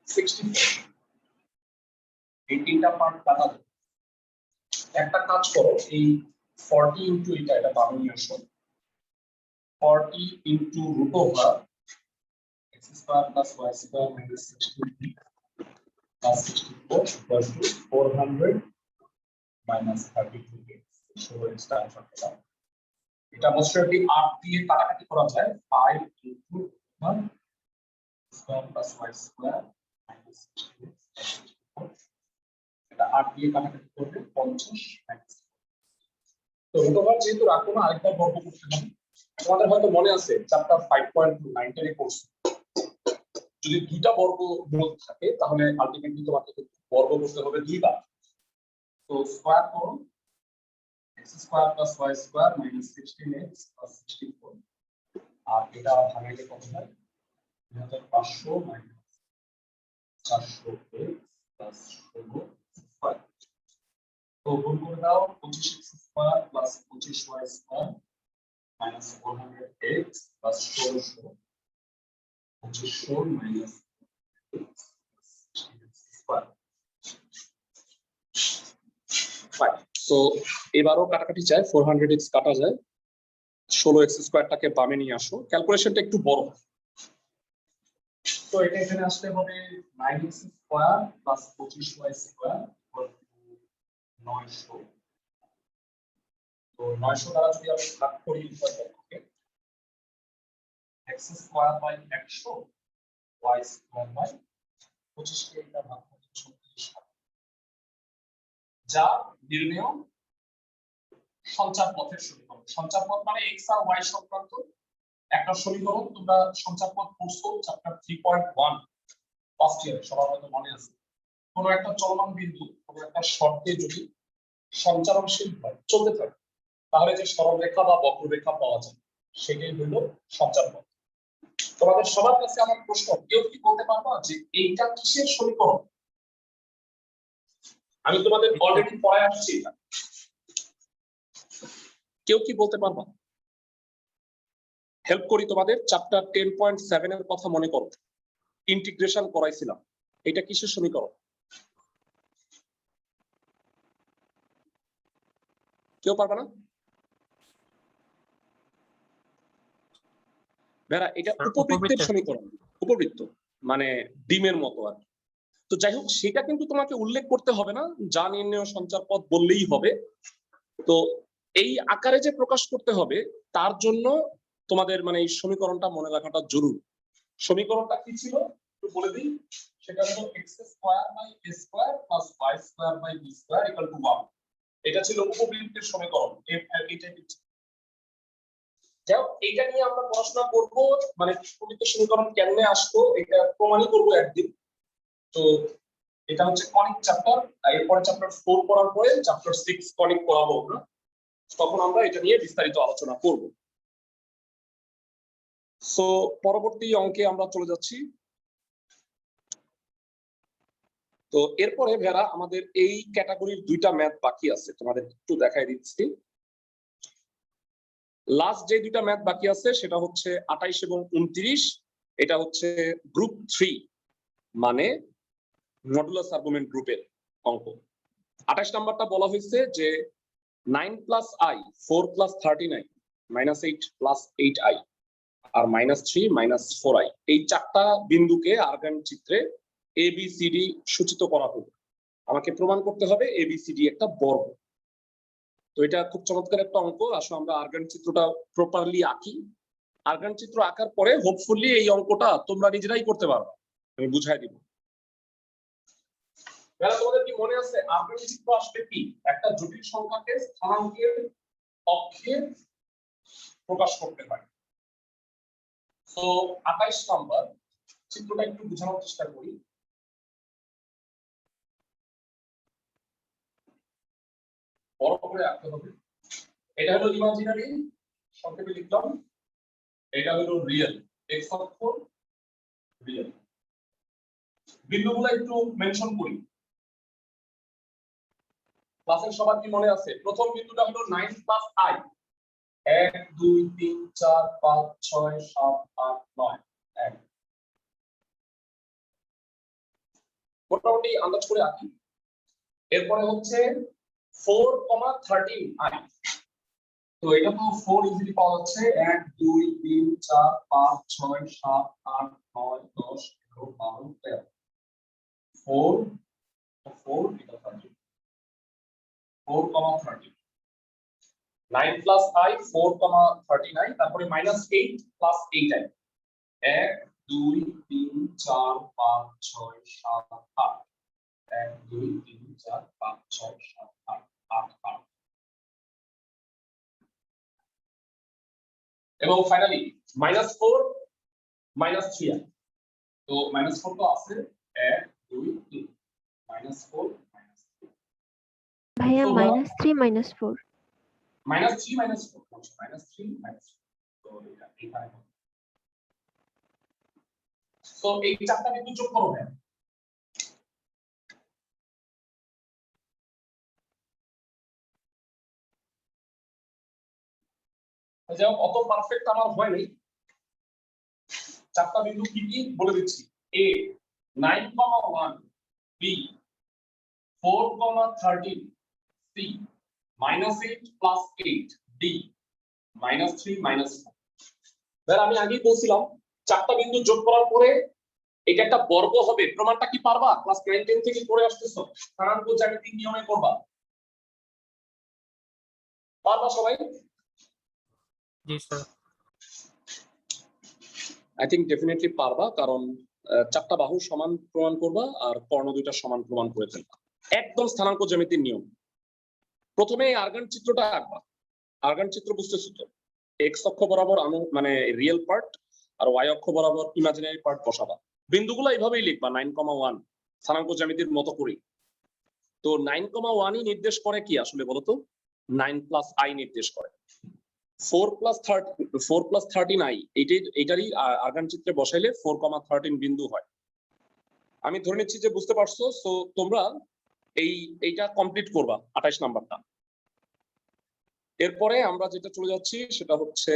64 এই তিনটা পার্ট কাটা যায় একটা কাজ করো এই 40 ইনটু এটা বামে নিয়ে আসো 40 into root over x square plus y square minus 16 plus 64 equal to 400 minus 32x so এটা আনসার পেলাম এটা অবশ্যই 8 দিয়ে কাটাকাটি করা যায় 5 into 1 square plus y square minus 16 এটা 8 দিয়ে কাটাকাটি করবে 50 মাইনাস তো রুট ওভার যেহেতু রাখবো না আরেকবার বর্গ করতে হবে তোমাদের হয়তো মনে আছে চ্যাপ্টার 5.2 9 এর কোর্স যদি দুইটা বর্গ মূল থাকে তাহলে আলটিমেটলি তোমাকে বর্গ করতে হবে দুইবার তো স্কয়ার করো x square plus y square minus 16x plus 64 আর এটা ভাঙাইলে কত হয় 2500 মাইনাস 400x প্লাস 16 স্কয়ার তো গুণ করে দাও 25x square plus 25y square minus 400x plus 1600 2500 minus square fine so এবারও কাটাকাটি যায় 400x কাটা যায় 16x স্কয়ারটাকে বামে নিয়ে আসো ক্যালকুলেশনটা একটু বড় তো এটা এখানে আসলে হবে 9x square plus 25y square equal to 900 তো 900 দ্বারা যদি আমি ভাগ করি উভয়পক্ষকে x square by 100 y square by 25 কে এটা ভাগ করলে 36 হবে যা নির্ণেয় সঞ্চার পথের সমীকরণ সঞ্চার পথ মানে x আর y সংক্রান্ত একটা সমীকরণ তোমরা সঞ্চার পথ পড়ছো চ্যাপ্টার 3.1 ফার্স্ট ইয়ারে সবার হয়তো মনে আছে, কোনো একটা চলমান বিন্দু কোনো একটা শর্তে যদি সঞ্চারণশীল হয় চলতে থাকে, তাহলে যে সরলরেখা বা বক্ররেখা পাওয়া যায় সেটাই হলো সঞ্চার পথ। তোমাদের সবার কাছে আমার প্রশ্ন, কেউ কি বলতে পারবা যে এইটা কিসের সমীকরণ? আমি তোমাদের অলরেডি পড়ায় আসছি এটা, কেউ কি বলতে পারবা? হেল্প করি তোমাদের, চ্যাপ্টার 10.7 এর কথা মনে করো, ইন্টিগ্রেশন করাইছিলাম, এটা কিসের সমীকরণ? কেউ পারবে না? ভেড়া, এটা উপবৃত্তের সমীকরণ, উপবৃত্ত মানে ডিমের মতো আর কি। তো যাই হোক, সেটা কিন্তু তোমাকে উল্লেখ করতে হবে না, যা নির্ণয় সঞ্চার পথ বললেই হবে। তো এই আকারে যে প্রকাশ করতে হবে তার জন্য তোমাদের মানে এই সমীকরণটা মনে রাখাটা জরুরি। সমীকরণটা কি ছিল একটু বলে দিই, সেটা হলো x² + y² + b² = 1। এটা ছিল উপবৃত্তের সমীকরণ। যাই হোক, এইটা নিয়ে আমরা পড়াশোনা করবো, মানে উপবৃত্তের সমীকরণ কেমনে আসতো এটা প্রমাণই করবো একদিন। তো এটা হচ্ছে কনিক চ্যাপ্টার, এরপরে চ্যাপ্টার 4 পড়ার পরে চ্যাপ্টার 6 কনিক পড়াবো আমরা, তখন আমরা এটা নিয়ে বিস্তারিত আলোচনা করব। সো পরবর্তী অঙ্কে আমরা চলে যাচ্ছি। তো এরপরে ভেড়া আমাদের এই ক্যাটাগরির দুইটা ম্যাথ বাকি আছে, তোমাদের একটু দেখাই দিচ্ছি। লাস্ট যে দুইটা ম্যাথ বাকি আছে সেটা হচ্ছে 28 এবং 29। এটা হচ্ছে গ্রুপ 3 মানে মডুলাস আর্গুমেন্ট গ্রুপের অঙ্ক। 28 নাম্বারটা বলা হয়েছে যে 9 + i 4 + 39 -8 + 8i আর -3 - 4i, এই চারটা বিন্দুকে আর্গান চিত্রে ABCD সূচিত করা হলো। আমাকে প্রমাণ করতে হবে ABCD একটা বর্গ। তো এটা খুব চমৎকার একটা অঙ্ক। আসো আমরা আর্গান চিত্রটা প্রপারলি আঁকি। আর্গান চিত্র আঁকার পরে হোপফুলি এই অঙ্কটা তোমরা নিজেরাই করতে পারবে, আমি বুঝাই দিব। তোমাদের কি মনে আছে আর্গান চিত্র আসলে কি? একটা জটিল সংখ্যাকে স্থানাঙ্কের অক্ষে প্রকাশ করতে হয়। তো 28 নম্বর চিত্রটা একটু বোঝানোর চেষ্টা করি। বড় করে আঁকতে হবে। এটা হলো ইমাজিনারি, সংক্ষেপে লিখলাম। এটা হলো রিয়েল, এক্স অক্ষ রিয়েল। বিন্দুগুলো একটু মেনশন করি। ক্লাসের সবার কি মনে আছে? প্রথম বিন্দুটা হলো 9 + i, 1 2 3 4 5 6 7 8 9 1। মোটামুটি আন্দাজ করে আঁকি। এরপরে হচ্ছে 4,13i, তো এটা তো 4 ইজিলি পাওয়া যাচ্ছে। 1 2 3 4 5 6 7 8 9 10 11 12 13 4 4 এটা 13 4,13 9 + i 4,39, তারপরে -8 + 8i 1 2 3 4 5 6 7 8 1 2 3 4 5 6 7 8 8 8 এবং ফাইনালি -4 -3i, তো -4 তো আছে 1 2 3 -4 -3 ভাইয়া তো -3 -4 -3 -4 -3 তো এটা এখানে। তো এই চারটা বিন্দু যোগ করো না। যাই হোক, অত পারফেক্ট আমার হয়নি। চারটা বিন্দু কি কি বলে দিচ্ছি। A 9,1, B 4,13, C -8 + 8, D -3 -4। এবার আমি আগেই বলছিলাম চারটা বিন্দু যোগ করার পরে এটা একটা বর্গ হবে। প্রমাণটা কি পারবা? ক্লাস 9 10 থেকে পড়ে আসতেছো, স্থানাঙ্ক জ্যামিতিক নিয়মে করবা, পারবা সবাই? জি স্যার। আই থিংক ডেফিনেটলি পারবা, কারণ চারটা বাহু সমান প্রমাণ করবা আর কর্ণ দুইটা সমান প্রমাণ করে ফেলবা, একদম স্থানাঙ্ক জ্যামিতির নিয়ম। প্রথমে এই আর্গান চিত্রটা আঁকবা। আর্গান চিত্র বুঝতেছো তো? এক্স অক্ষ বরাবর মানে রিয়েল পার্ট আর ওয়াই অক্ষ বরাবর ইমাজিনারি পার্ট বসাবা। বিন্দুগুলো এইভাবেই লিখবা 9,1 স্থানাঙ্ক জ্যামিতির মতো করে। তো 9,1 নির্দেশ করে কি আসলে বলতো? 9 প্লাস আই নির্দেশ করে। 4 প্লাস 13 আই এইটারই আগান চিত্রে বসাইলে 4,13 বিন্দু হয়। আমি ধরে নিচ্ছি যে বুঝতে পারছো। সো তোমরা এইটা কমপ্লিট করবা 28 নাম্বারটা। এরপরে আমরা যেটা চলে যাচ্ছি সেটা হচ্ছে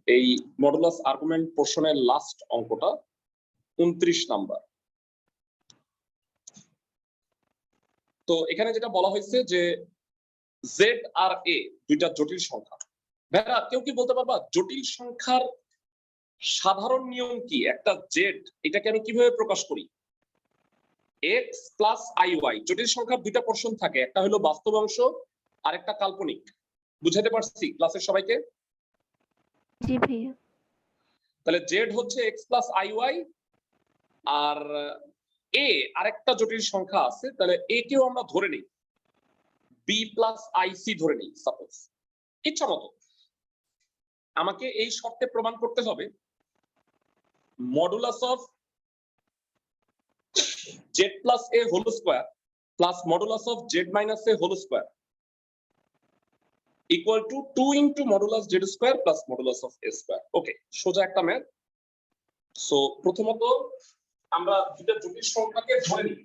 এই মডুলাস আর্গুমেন্ট পোর্শনের লাস্ট অঙ্কটা 29 নাম্বার। তো এখানে যেটা বলা হয়েছে যে জেড আর এ দুইটা জটিল সংখ্যা। ভাইরা কেউ কি বলতে পারবা জটিল সংখ্যার সাধারণ নিয়ম কি? একটা জেড এটাকে আমি কিভাবে প্রকাশ করি? X plus i y. জটিল সংখ্যার দুইটা পোর্শন থাকে, একটা হলো বাস্তব অংশ আর একটা কাল্পনিক। বুঝাতে পারছি ক্লাসের সবাইকে? জি ভাইয়া। তাহলে জেড হচ্ছে এক্স প্লাস আই ওয়াই, আর এ আরেকটা জটিল সংখ্যা আছে, তাহলে এ কেও আমরা ধরে নিই বি প্লাস আইসি ধরে নিই সাপোজ। ইচ্ছা মতো আমাকে এই শর্তে প্রমাণ করতে হবে modulus of z plus a whole square plus modulus of z minus a whole square equal to 2 into modulus z square plus modulus of a square. Okay, সোজা একটা ম্যাথ। সো প্রথমত আমরা দুটো জটিল সংখ্যাকে ধরে নিই।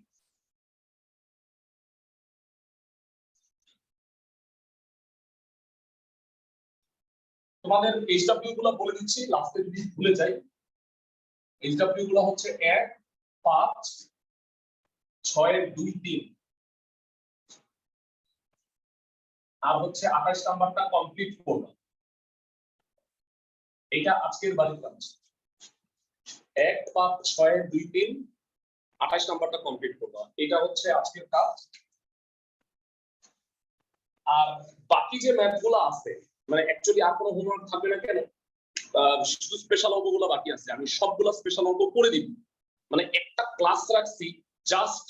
তোমাদের এইচডব্লিউ গুলো বলে দিচ্ছি, লাস্টে যদি ভুলে যাই। এইচডব্লিউ গুলো হচ্ছে 1, 5, 6, 2, 3 আর হচ্ছে 28 নাম্বারটা কমপ্লিট করব। এটা আজকের বাড়ির কাজ। 1, 5, 6, 2, 3 28 নাম্বারটা কমপ্লিট করব। এটা হচ্ছে আজকের কাজ। আর বাকি যে ম্যাথগুলো আছে, মানে অ্যাকচুয়ালি আর কোনো হোমওয়ার্ক থাকবে না কেন, শুধু স্পেশাল অঙ্কগুলো বাকি আছে। আমি সবগুলো স্পেশাল অঙ্ক করে দিব। মানে একটা ক্লাস রাখছি জাস্ট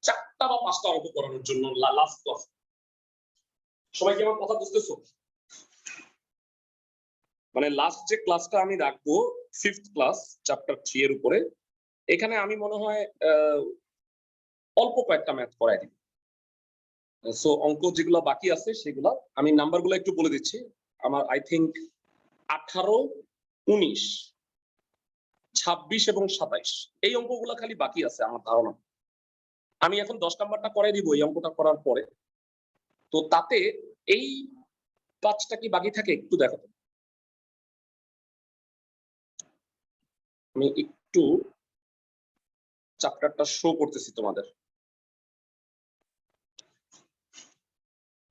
4টা বা 5টা অঙ্ক করানোর জন্য লাস্ট ক্লাস। সবাই কি আমার কথা বুঝতেছো? মানে লাস্ট যে ক্লাসটা আমি রাখবো 5th ক্লাস চ্যাপ্টার 3 এর উপরে, এখানে আমি মনে হয় অল্প কয়েকটা ম্যাথ করাই দিব। সো অঙ্ক যেগুলো বাকি আছে সেগুলো আমি নাম্বারগুলো একটু বলে দিচ্ছি। আমার আই থিংক 18, 19, 26 এবং 27 এই অঙ্কগুলো খালি বাকি আছে আমার ধারণা। আমি এখন 10 নাম্বারটা করাই দিব এই অঙ্কটা করার পরে। তো তাতে এই 5টা কি বাকি থাকে একটু দেখো। আমি একটু চ্যাপ্টারটা শো করতেছি তোমাদের।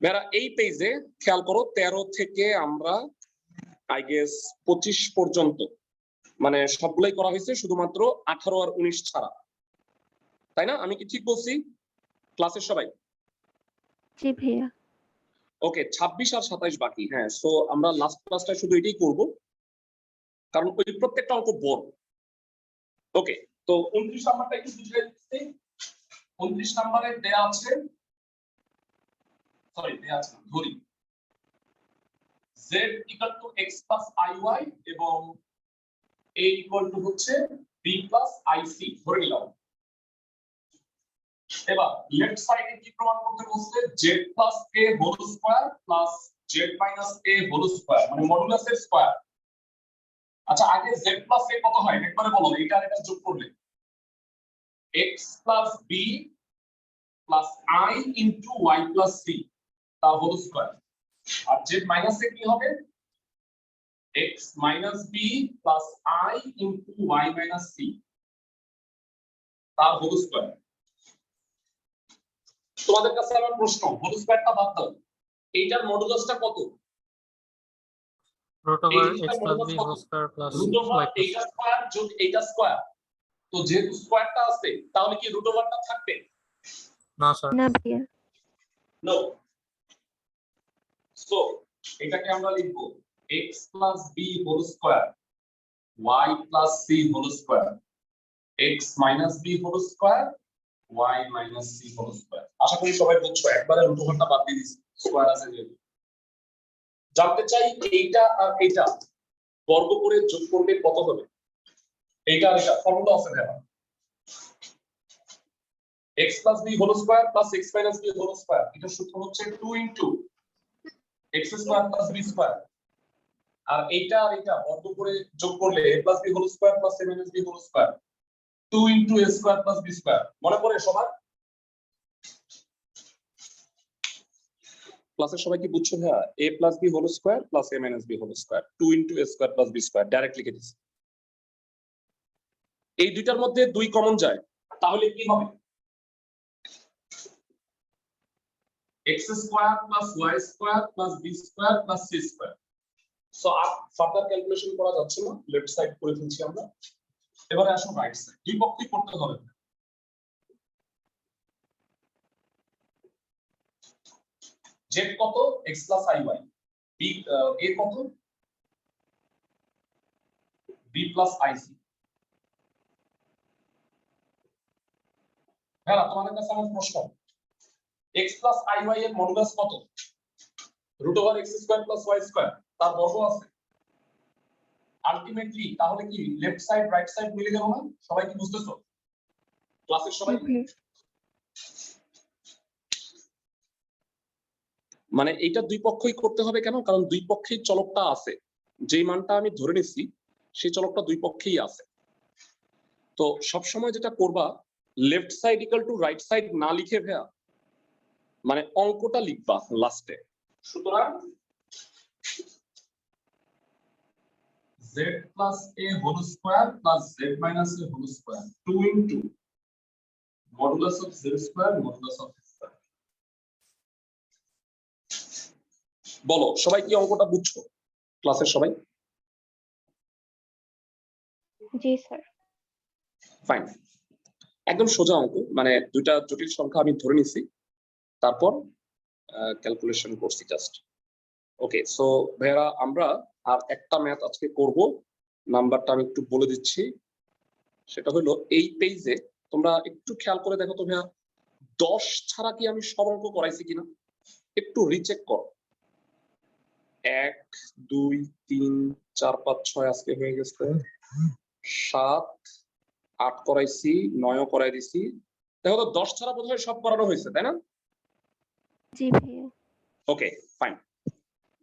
মেরা এই পেজে খেয়াল করো 13 থেকে আমরা আই গেস 25 পর্যন্ত, মানে সবগুলাই করা হয়েছে শুধুমাত্র 18 আর 19 ছাড়া, তাই না? আমি কি ঠিক বলছি ক্লাসের সবাই? জি ভাইয়া। ওকে, 26 আর 27 বাকি। হ্যাঁ, সো আমরা লাস্ট ক্লাসটা শুধু এটাই করব, কারণ ওই প্রত্যেকটা অঙ্ক বড়। ওকে, তো 29 নাম্বারটা একটু বুঝে দিচ্ছি। 29 নাম্বারে দেয়া আছে, সরি দেয়া আছে না, ধরি z equal to x plus iy এবং a ইকুয়াল টু হচ্ছে b প্লাস ic ধরে নিলাম। এবার লেফট সাইডে কি প্রমাণ করতে বলছে? z plus a whole square plus z minus a whole square, মানে মডুলাস এর স্কয়ার। আচ্ছা, আগে z প্লাস a কত হয় একবারে বলো, এটা আর এটা যোগ করলে x plus b plus i into y plus c তার হোল স্কয়ার। আর z মাইনাস a কি হবে? x minus b plus i into y minus c তার হোল স্কয়ার। তোমাদের কাছে আমার প্রশ্ন, হোল স্কয়ারটা বাদ দাও, এইটার মডুলাসটা কত? root over x plus b whole square plus root over y plus এইটা স্কয়ার যোগ এইটা স্কয়ার। তো যেহেতু স্কয়ারটা আছে তাহলে কি রুট ওভারটা থাকবে? না স্যার। না ভাইয়া। নো। সো এটাকে আমরা লিখব x plus b whole square y plus c whole square x minus b whole square y minus c whole square. আশা করি সবাই বুঝছো, একবারে রুট ওভারটা বাদ দিয়ে দিছি, স্কয়ার আছে যেহেতু। জানতে চাই এইটা আর এইটা বর্গ করে যোগ করলে কত হবে? এইটা আর এটা ফর্মুলা আছে ভাইয়া x plus b whole square plus x minus b whole square এটা সূত্র হচ্ছে 2 into x square plus b square আর এইটা আর এটা বর্গ করে যোগ করলে a plus b whole square plus a minus b whole square 2 into a square plus b square মনে পড়ে সবার ক্লাসের সবাই কি বুঝছো ভাইয়া a plus b whole square plus a minus b whole square 2 into a square plus b square direct লিখে দিছি এই দুইটার মধ্যে দুই কমন যায় তাহলে কি হবে x square plus y square plus b square plus c square so আর ফার্দার ক্যালকুলেশন করা যাচ্ছে না লেফট সাইড করে ফেলছি আমরা এবারে আসো রাইট সাইড দুই পক্ষই করতে হবে z কত x plus iy b a কত b plus ic হ্যাঁ তোমাদের কাছে আমার প্রশ্ন x plus iy এর মডুলাস কত √x square plus y square তার বর্গ আছে আলটিমেটলি তাহলে কি লেফট সাইড রাইট সাইড মিলে গেল না সবাই কি বুঝতেছো ক্লাসের সবাই মানে এটা দুই পক্ষই করতে হবে কেন কারণ দুই পক্ষেই চলকটা আছে যেই মানটা আমি ধরে নিছি সেই চলকটা দুই পক্ষেই আছে তো সব সময় যেটা করবা left side equal to right side না লিখে ভাইয়া মানে অঙ্কটা লিখবা লাস্টে সুতরাং z plus a whole square plus z minus a whole square 2 into modulus of z square modulus of x square বলো সবাই কি অঙ্কটা বুঝছো ক্লাসের সবাই জি স্যার ফাইন একদম সোজা অঙ্ক মানে দুইটা জটিল সংখ্যা আমি ধরে নিছি তারপর ক্যালকুলেশন করছি জাস্ট ওকে সো ভাইরা আমরা আর একটা ম্যাথ আজকে করব নাম্বারটা আমি একটু বলে দিচ্ছি সেটা হলো এই পেজে তোমরা একটু খেয়াল করে দেখো তো ভাইয়া 10 ছাড়া কি আমি সব অঙ্ক করাইছি কিনা একটু রিচেক করো 1 2 3 4 5 6 আজকে হয়ে গেছে 7 8 করাইছি 9 করাই দিছি দেখো তো 10 ছাড়া বোধহয় সব করানো হয়েছে তাই না জি ভাইয়া ওকে ফাইন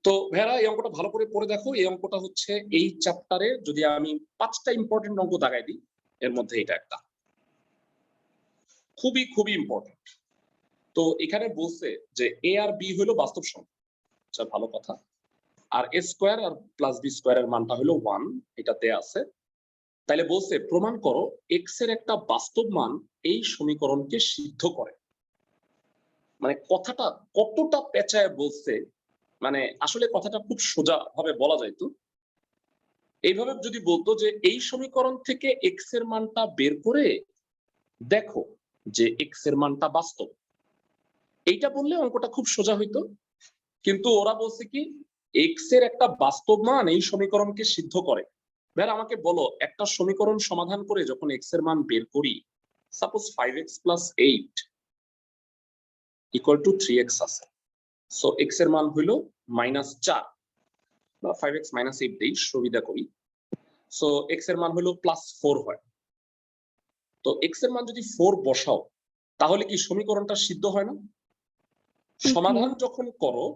তো ভাইরা এই অঙ্কটা ভালো করে পড়ে দেখো এই অঙ্কটা হচ্ছে এই চ্যাপ্টারে যদি আমি 5টা ইম্পর্টেন্ট অঙ্ক দাগাই দিই এর মধ্যে এটা একটা খুবই খুবই ইম্পর্টেন্ট তো এখানে বলছে যে a আর b হলো বাস্তব সংখ্যা আচ্ছা ভালো কথা আর a স্কয়ার আর প্লাস b স্কয়ারের মানটা হলো 1 এটা দেয়া আছে তাইলে বলছে প্রমাণ করো x এর একটা বাস্তব মান এই সমীকরণকে সিদ্ধ করে মানে কথাটা কতটা পেঁচায় বলছে মানে আসলে কথাটা খুব সোজা ভাবে বলা যায় তো এইভাবে যদি বলতো যে এই সমীকরণ থেকে x এর মানটা বের করে দেখো যে x এর মানটা বাস্তব এইটা বললে অঙ্কটা খুব সোজা হইতো কিন্তু ওরা বলছে কি x এর একটা বাস্তব মান এই সমীকরণকে সিদ্ধ করে ভাই আমাকে বলো একটা সমীকরণ সমাধান করে যখন x এর মান বের করি সাপোজ 5x + 8 = 3x আছে সো x এর মান হইল -4 বা 5x - 8 দেই সুবিধা করি সো x এর মান হইল +4 হয় তো x এর মান যদি 4 বসাও তাহলে কি সমীকরণটা সিদ্ধ হয় না সমাধান যখন করো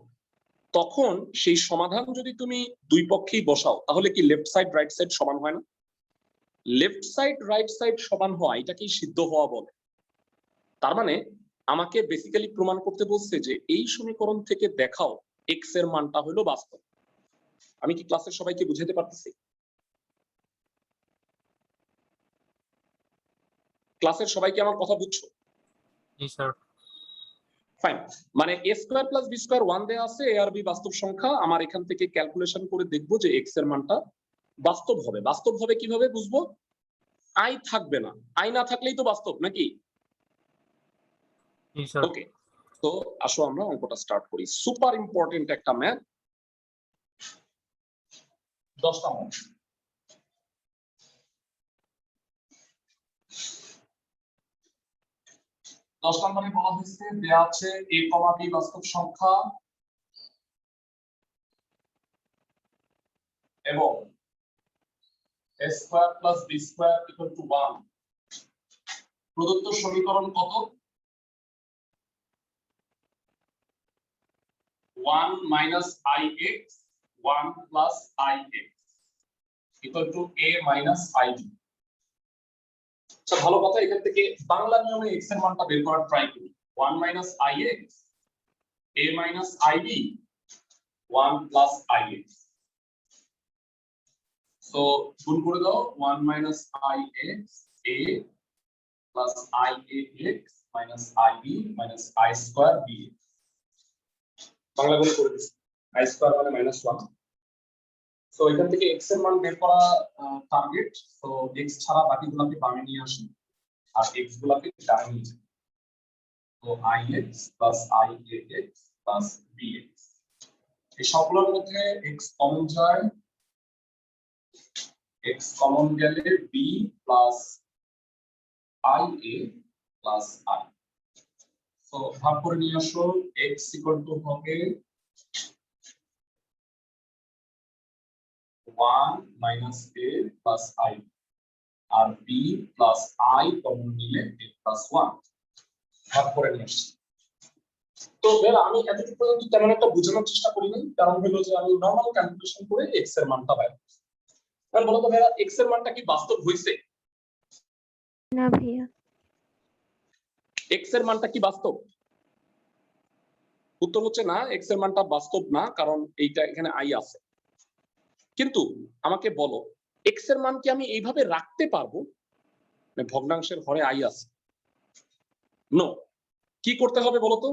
তখন সেই সমাধান যদি তুমি দুই পক্ষেই বসাও তাহলে কি লেফট সাইড রাইট সাইড সমান হয় না লেফট সাইড রাইট সাইড সমান হওয়া এটাকেই সিদ্ধ হওয়া বলে তার মানে আমাকে বেসিক্যালি প্রমাণ করতে বলছে যে এই সমীকরণ থেকে দেখাও x এর মানটা হলো বাস্তব আমি কি ক্লাসের সবাইকে বুঝাতে পারতেছি ক্লাসের সবাই কি আমার কথা বুঝছো জি স্যার ফাইন মানে a square plus b square 1 দেয়া আছে a আর b বাস্তব সংখ্যা আমার এখান থেকে ক্যালকুলেশন করে দেখব যে x এর মানটা বাস্তব হবে কিভাবে বুঝবো i থাকবে না i না থাকলেই তো বাস্তব নাকি জি স্যার ওকে তো আসো আমরা অঙ্কটা স্টার্ট করি সুপার ইম্পর্টেন্ট একটা ম্যাথ 10টা অঙ্ক দশ নম্বরে বলা হয়েছে দেয়া আছে a, b বাস্তব সংখ্যা এবং a square plus b square equal to 1 প্রদত্ত সমীকরণ কত 1 minus ix 1 plus ix equal to a minus ib আচ্ছা ভালো কথা এখান থেকে বাংলা নিয়মে x এর মানটা বের করার ট্রাই করি 1 minus ix a minus ib 1 plus ix so গুণ করে দাও 1 minus ix a plus iax minus ib minus I square bx Bangla গুণ করে দিচ্ছি I square মানে -1 সো এখান থেকে x এর মান বের করা টার্গেট সো x ছাড়া বাকিগুলোকে বামে নিয়ে আসি আর x গুলোকে ডানে নিয়ে যাই তো ix plus iax plus bx এই সবগুলোর মধ্যে x কমন যায় x কমন গেলে b plus ia plus I so ভাগ করে নিয়ে আসো x equal to হবে 1 minus a plus I আর b plus I কমন নিলে a plus 1 ভাগ করে নিয়ে আসছি তো এবার আমি এতটুকু পর্যন্ত তেমন একটা বোঝানোর চেষ্টা করিনি কারণ হলো যে আমি নরমাল ক্যালকুলেশন করে x এর মানটা বের করছি এবার বলো তো ভাইয়া x এর মানটা কি বাস্তব হইছে না ভাইয়া x এর মানটা কি বাস্তব উত্তর হচ্ছে না x এর মানটা বাস্তব না কারণ এইটা এখানে i আছে কিন্তু আমাকে বলো x এর মান কি আমি এইভাবে রাখতে পারবো মানে ভগ্নাংশের হরে i আছে নো কি করতে হবে বলো তো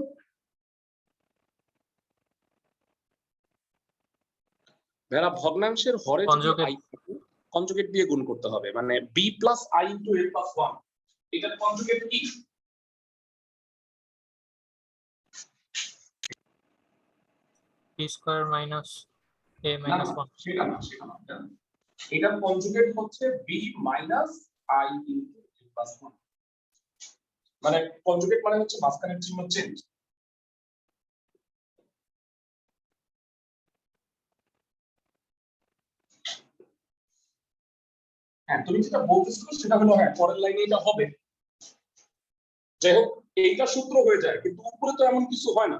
ভেড়া ভগ্নাংশের হরে যদি i কনজুগেট দিয়ে গুণ করতে হবে মানে b plus i into a plus 1 এটার কনজুগেট কি b square minus a minus 1 সেটা না এটার কনজুগেট হচ্ছে b minus i into a plus 1 মানে কনজুগেট মানে হচ্ছে মাঝখানের চিহ্ন চেঞ্জ হ্যাঁ তুমি যেটা বলতেছো সেটা হলো হ্যাঁ পরের লাইনে এটা হবে যাই হোক এইটা সূত্র হয়ে যায় কিন্তু উপরে তো এমন কিছু হয় না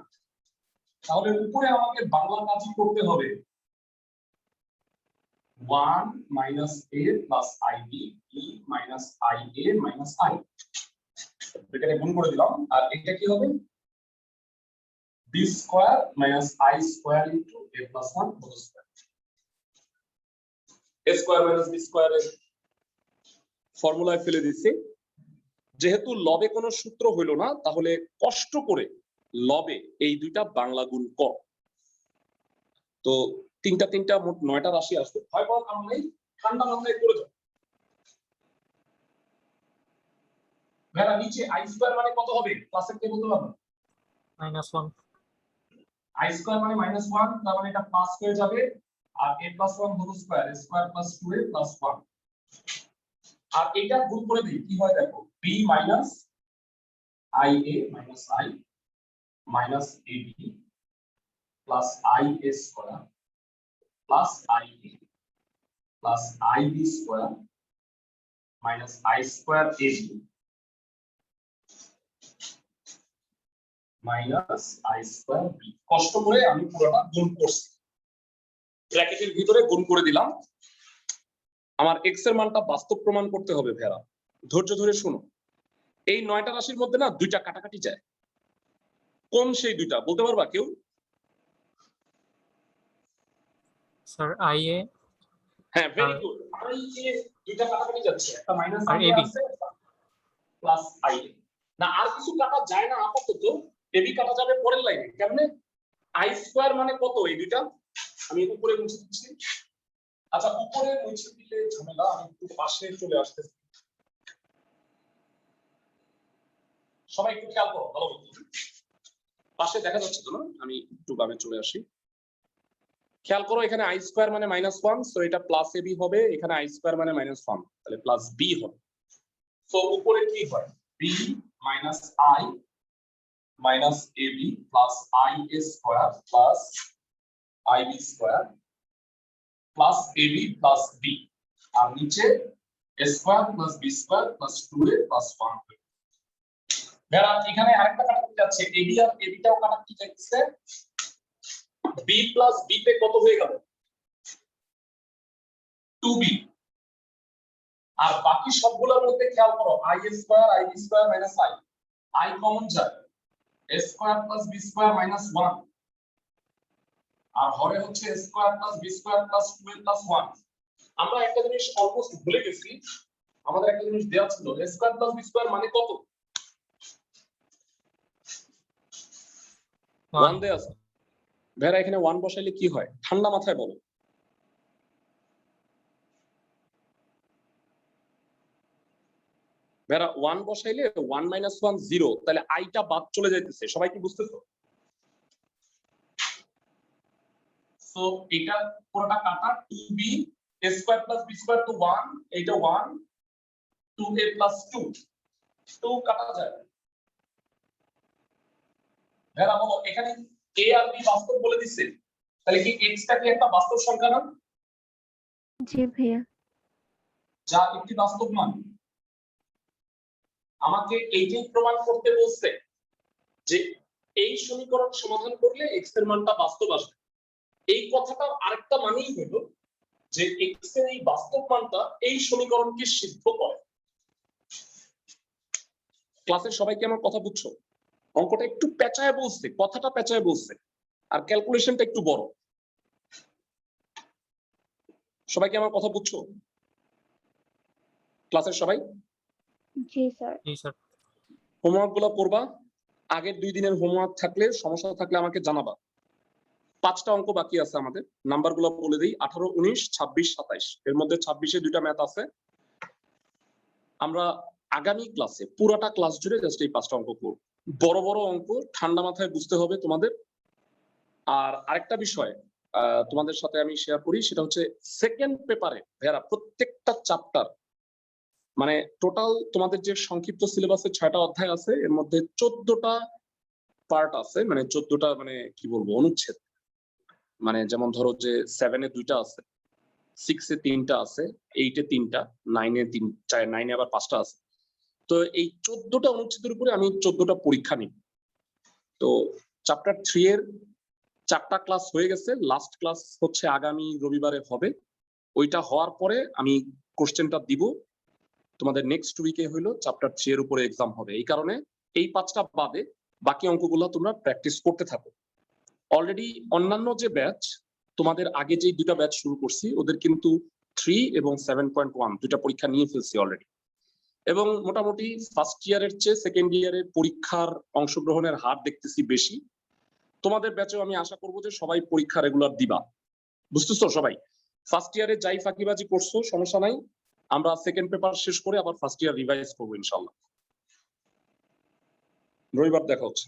তাহলে উপরে আমাকে বাংলা কাজই করতে হবে 1 minus a plus ib e minus ia minus I এটাকে গুণ করে দিলাম আর এটা কি হবে b square minus I square into a plus 1 whole square a square minus b square এর ফর্মুলায় ফেলে দিচ্ছি যেহেতু লবে কোনো সূত্র হইল না তাহলে কষ্ট করে লবে এই দুইটা বাংলা গুণ কর তো তিনটা মোট 9টা রাশি আসবে ভয় পাওয়ার কারণ নেই ঠান্ডা মাথায় করে যাও ভাইরা নিচে i স্কয়ার মানে কত হবে ক্লাসে কে বলতে পারবে -1 i স্কয়ার মানে -1 তার মানে এটা প্লাস হয়ে যাবে আর a + 1 whole square square + 2a + 1 আর এটা গুণ করে দিই কি হয় দেখো b - ia - i minus ab plus ia square plus ia plus ib square minus I square ab minus I square b কষ্ট করে আমি পুরোটা গুণ করছি ব্র্যাকেটের ভিতরে গুণ করে দিলাম আমার x এর মানটা বাস্তব প্রমাণ করতে হবে ভেড়া ধৈর্য ধরে শুনো এই 9টা রাশির মধ্যে না দুইটা কাটাকাটি যায় কোন সেই দুইটা বলতে পারবা কেউ স্যার ia হ্যাঁ ভেরি গুড এই যে দুইটা কাটাকাটি যাচ্ছে একটা মাইনাস আর i AB আছে প্লাস i না আর কিছু কাটা যায় না আপাতত ab কাটা যাবে পরের লাইনে কেমনে I স্কয়ার মানে কত এই দুইটা আমি উপরে মুছে দিচ্ছি আচ্ছা উপরে মুছে দিলে ঝামেলা আমি একটু পাশে চলে আসতেছি সবাই একটু খেয়াল করো ভালো মতো পাশে দেখা যাচ্ছে তো না আমি একটু বামে চলে আসি খেয়াল করো এখানে i স্কয়ার মানে -1 সো এটা প্লাস ab হবে এখানে i স্কয়ার মানে -1 তাহলে প্লাস b হবে সো উপরে কি হয় b minus I minus ab plus I square plus ib square plus ab plus b আর নিচে a square plus b square plus 2a plus 1। ভাইরা এখানে আরেকটা কাটাকুটি যাচ্ছে, ab আর ab টাও কাটাকুটি যাচ্ছে। b প্লাস b তে কত হয়ে গেল? 2b। আর বাকি সবগুলোর মধ্যে খেয়াল করো i square ib square minus i common যায়, a square plus b square minus 1, আর হরে হচ্ছে a square plus b square plus 2a plus 1। আমরা একটা জিনিস অলমোস্ট ভুলে গেছি, আমাদের একটা জিনিস দেওয়া ছিল a square plus b square মানে কত? 1 দেয়া আছে। ভাইরা এখানে 1 বসাইলে কি হয় ঠান্ডা মাথায় বলো। ভাইরা 1 বসাইলে 1 মাইনাস 1 0, তাহলে i টা বাদ চলে যাইতেছে। সবাই কি বুঝতেছো? সো এটা পুরোটা কাটা 2b a square plus b square তো 1, এটা 1 2a প্লাস 2 2 কাটা যায়। ভাইরা বলো এখানে a আর b বাস্তব বলে দিছে, তাহলে কি x টা কি একটা বাস্তব সংখ্যা না? জি ভাইয়া। যা একটি বাস্তব মান। আমাকে এইটাই প্রমাণ করতে বলছে যে এই সমীকরণ সমাধান করলে x এর মানটা বাস্তব আসবে। এই কথাটার আরেকটা মানেই হলো যে x এর এই বাস্তব মানটা এই সমীকরণকে সিদ্ধ করে। ক্লাসের সবাই কি আমার কথা বুঝছো? অঙ্কটা একটু পেঁচায় বলছে, কথাটা পেঁচায় বলছে, আর ক্যালকুলেশনটা একটু বড়। সবাই কি আমার কথা বুঝছো? ক্লাসের সবাই? জি স্যার। জি স্যার। হোমওয়ার্ক গুলো করবা। আগের 2 দিনের হোমওয়ার্ক থাকলে, সমস্যা থাকলে আমাকে জানাবা। 5টা অঙ্ক বাকি আছে আমাদের, নাম্বারগুলো বলে দেই 18 19 26 27। এর মধ্যে 26-এ 2টা ম্যাথ আছে। আমরা আগামী ক্লাসে পুরোটা ক্লাস জুড়ে জাস্ট এই 5টা অঙ্ক করব। বড় বড় অঙ্ক, ঠান্ডা মাথায় বুঝতে হবে তোমাদের। আর আরেকটা বিষয় তোমাদের সাথে আমি শেয়ার করি, সেটা হচ্ছে সেকেন্ড পেপারে ভাইরা প্রত্যেকটা চ্যাপ্টার, মানে টোটাল তোমাদের যে সংক্ষিপ্ত সিলেবাসে 6টা অধ্যায় আছে, এর মধ্যে 14টা পার্ট আছে, মানে 14টা মানে কি বলবো অনুচ্ছেদ। মানে যেমন ধরো যে 7-এ 2টা আছে, 6-এ 3টা আছে, 8-এ 3টা, 9-এ 3টা, 9-এ আবার 5টা আছে। তো এই 14টা অনুচ্ছেদের উপরে আমি 14টা পরীক্ষা নিই। তো চ্যাপ্টার 3 এর 4টা ক্লাস হয়ে গেছে, লাস্ট ক্লাস হচ্ছে আগামী রবিবারে হবে। ওইটা হওয়ার পরে আমি কোশ্চেনটা দিব। তোমাদের নেক্সট উইকে হইলো চ্যাপ্টার 3 এর উপরে এক্সাম হবে। এই কারণে এই 5টা বাদে বাকি অঙ্কগুলো তোমরা প্র্যাকটিস করতে থাকো। অলরেডি অন্যান্য যে ব্যাচ, তোমাদের আগে যে 2টা ব্যাচ শুরু করছি, ওদের কিন্তু 3 এবং 7.1 2টা পরীক্ষা নিয়ে ফেলছি অলরেডি। এবং মোটামুটি ফার্স্ট ইয়ারের চেয়ে সেকেন্ড ইয়ারের পরীক্ষার অংশগ্রহণের হার দেখতেছি বেশি। তোমাদের ব্যাচেও আমি আশা করবো যে সবাই পরীক্ষা রেগুলার দিবা। বুঝতেছো সবাই? ফার্স্ট ইয়ারে যাই ফাঁকিবাজি করছো সমস্যা নাই, আমরা সেকেন্ড পেপার শেষ করে আবার ফার্স্ট ইয়ার রিভাইজ করবো ইনশাআল্লাহ। রবিবার দেখা হচ্ছে।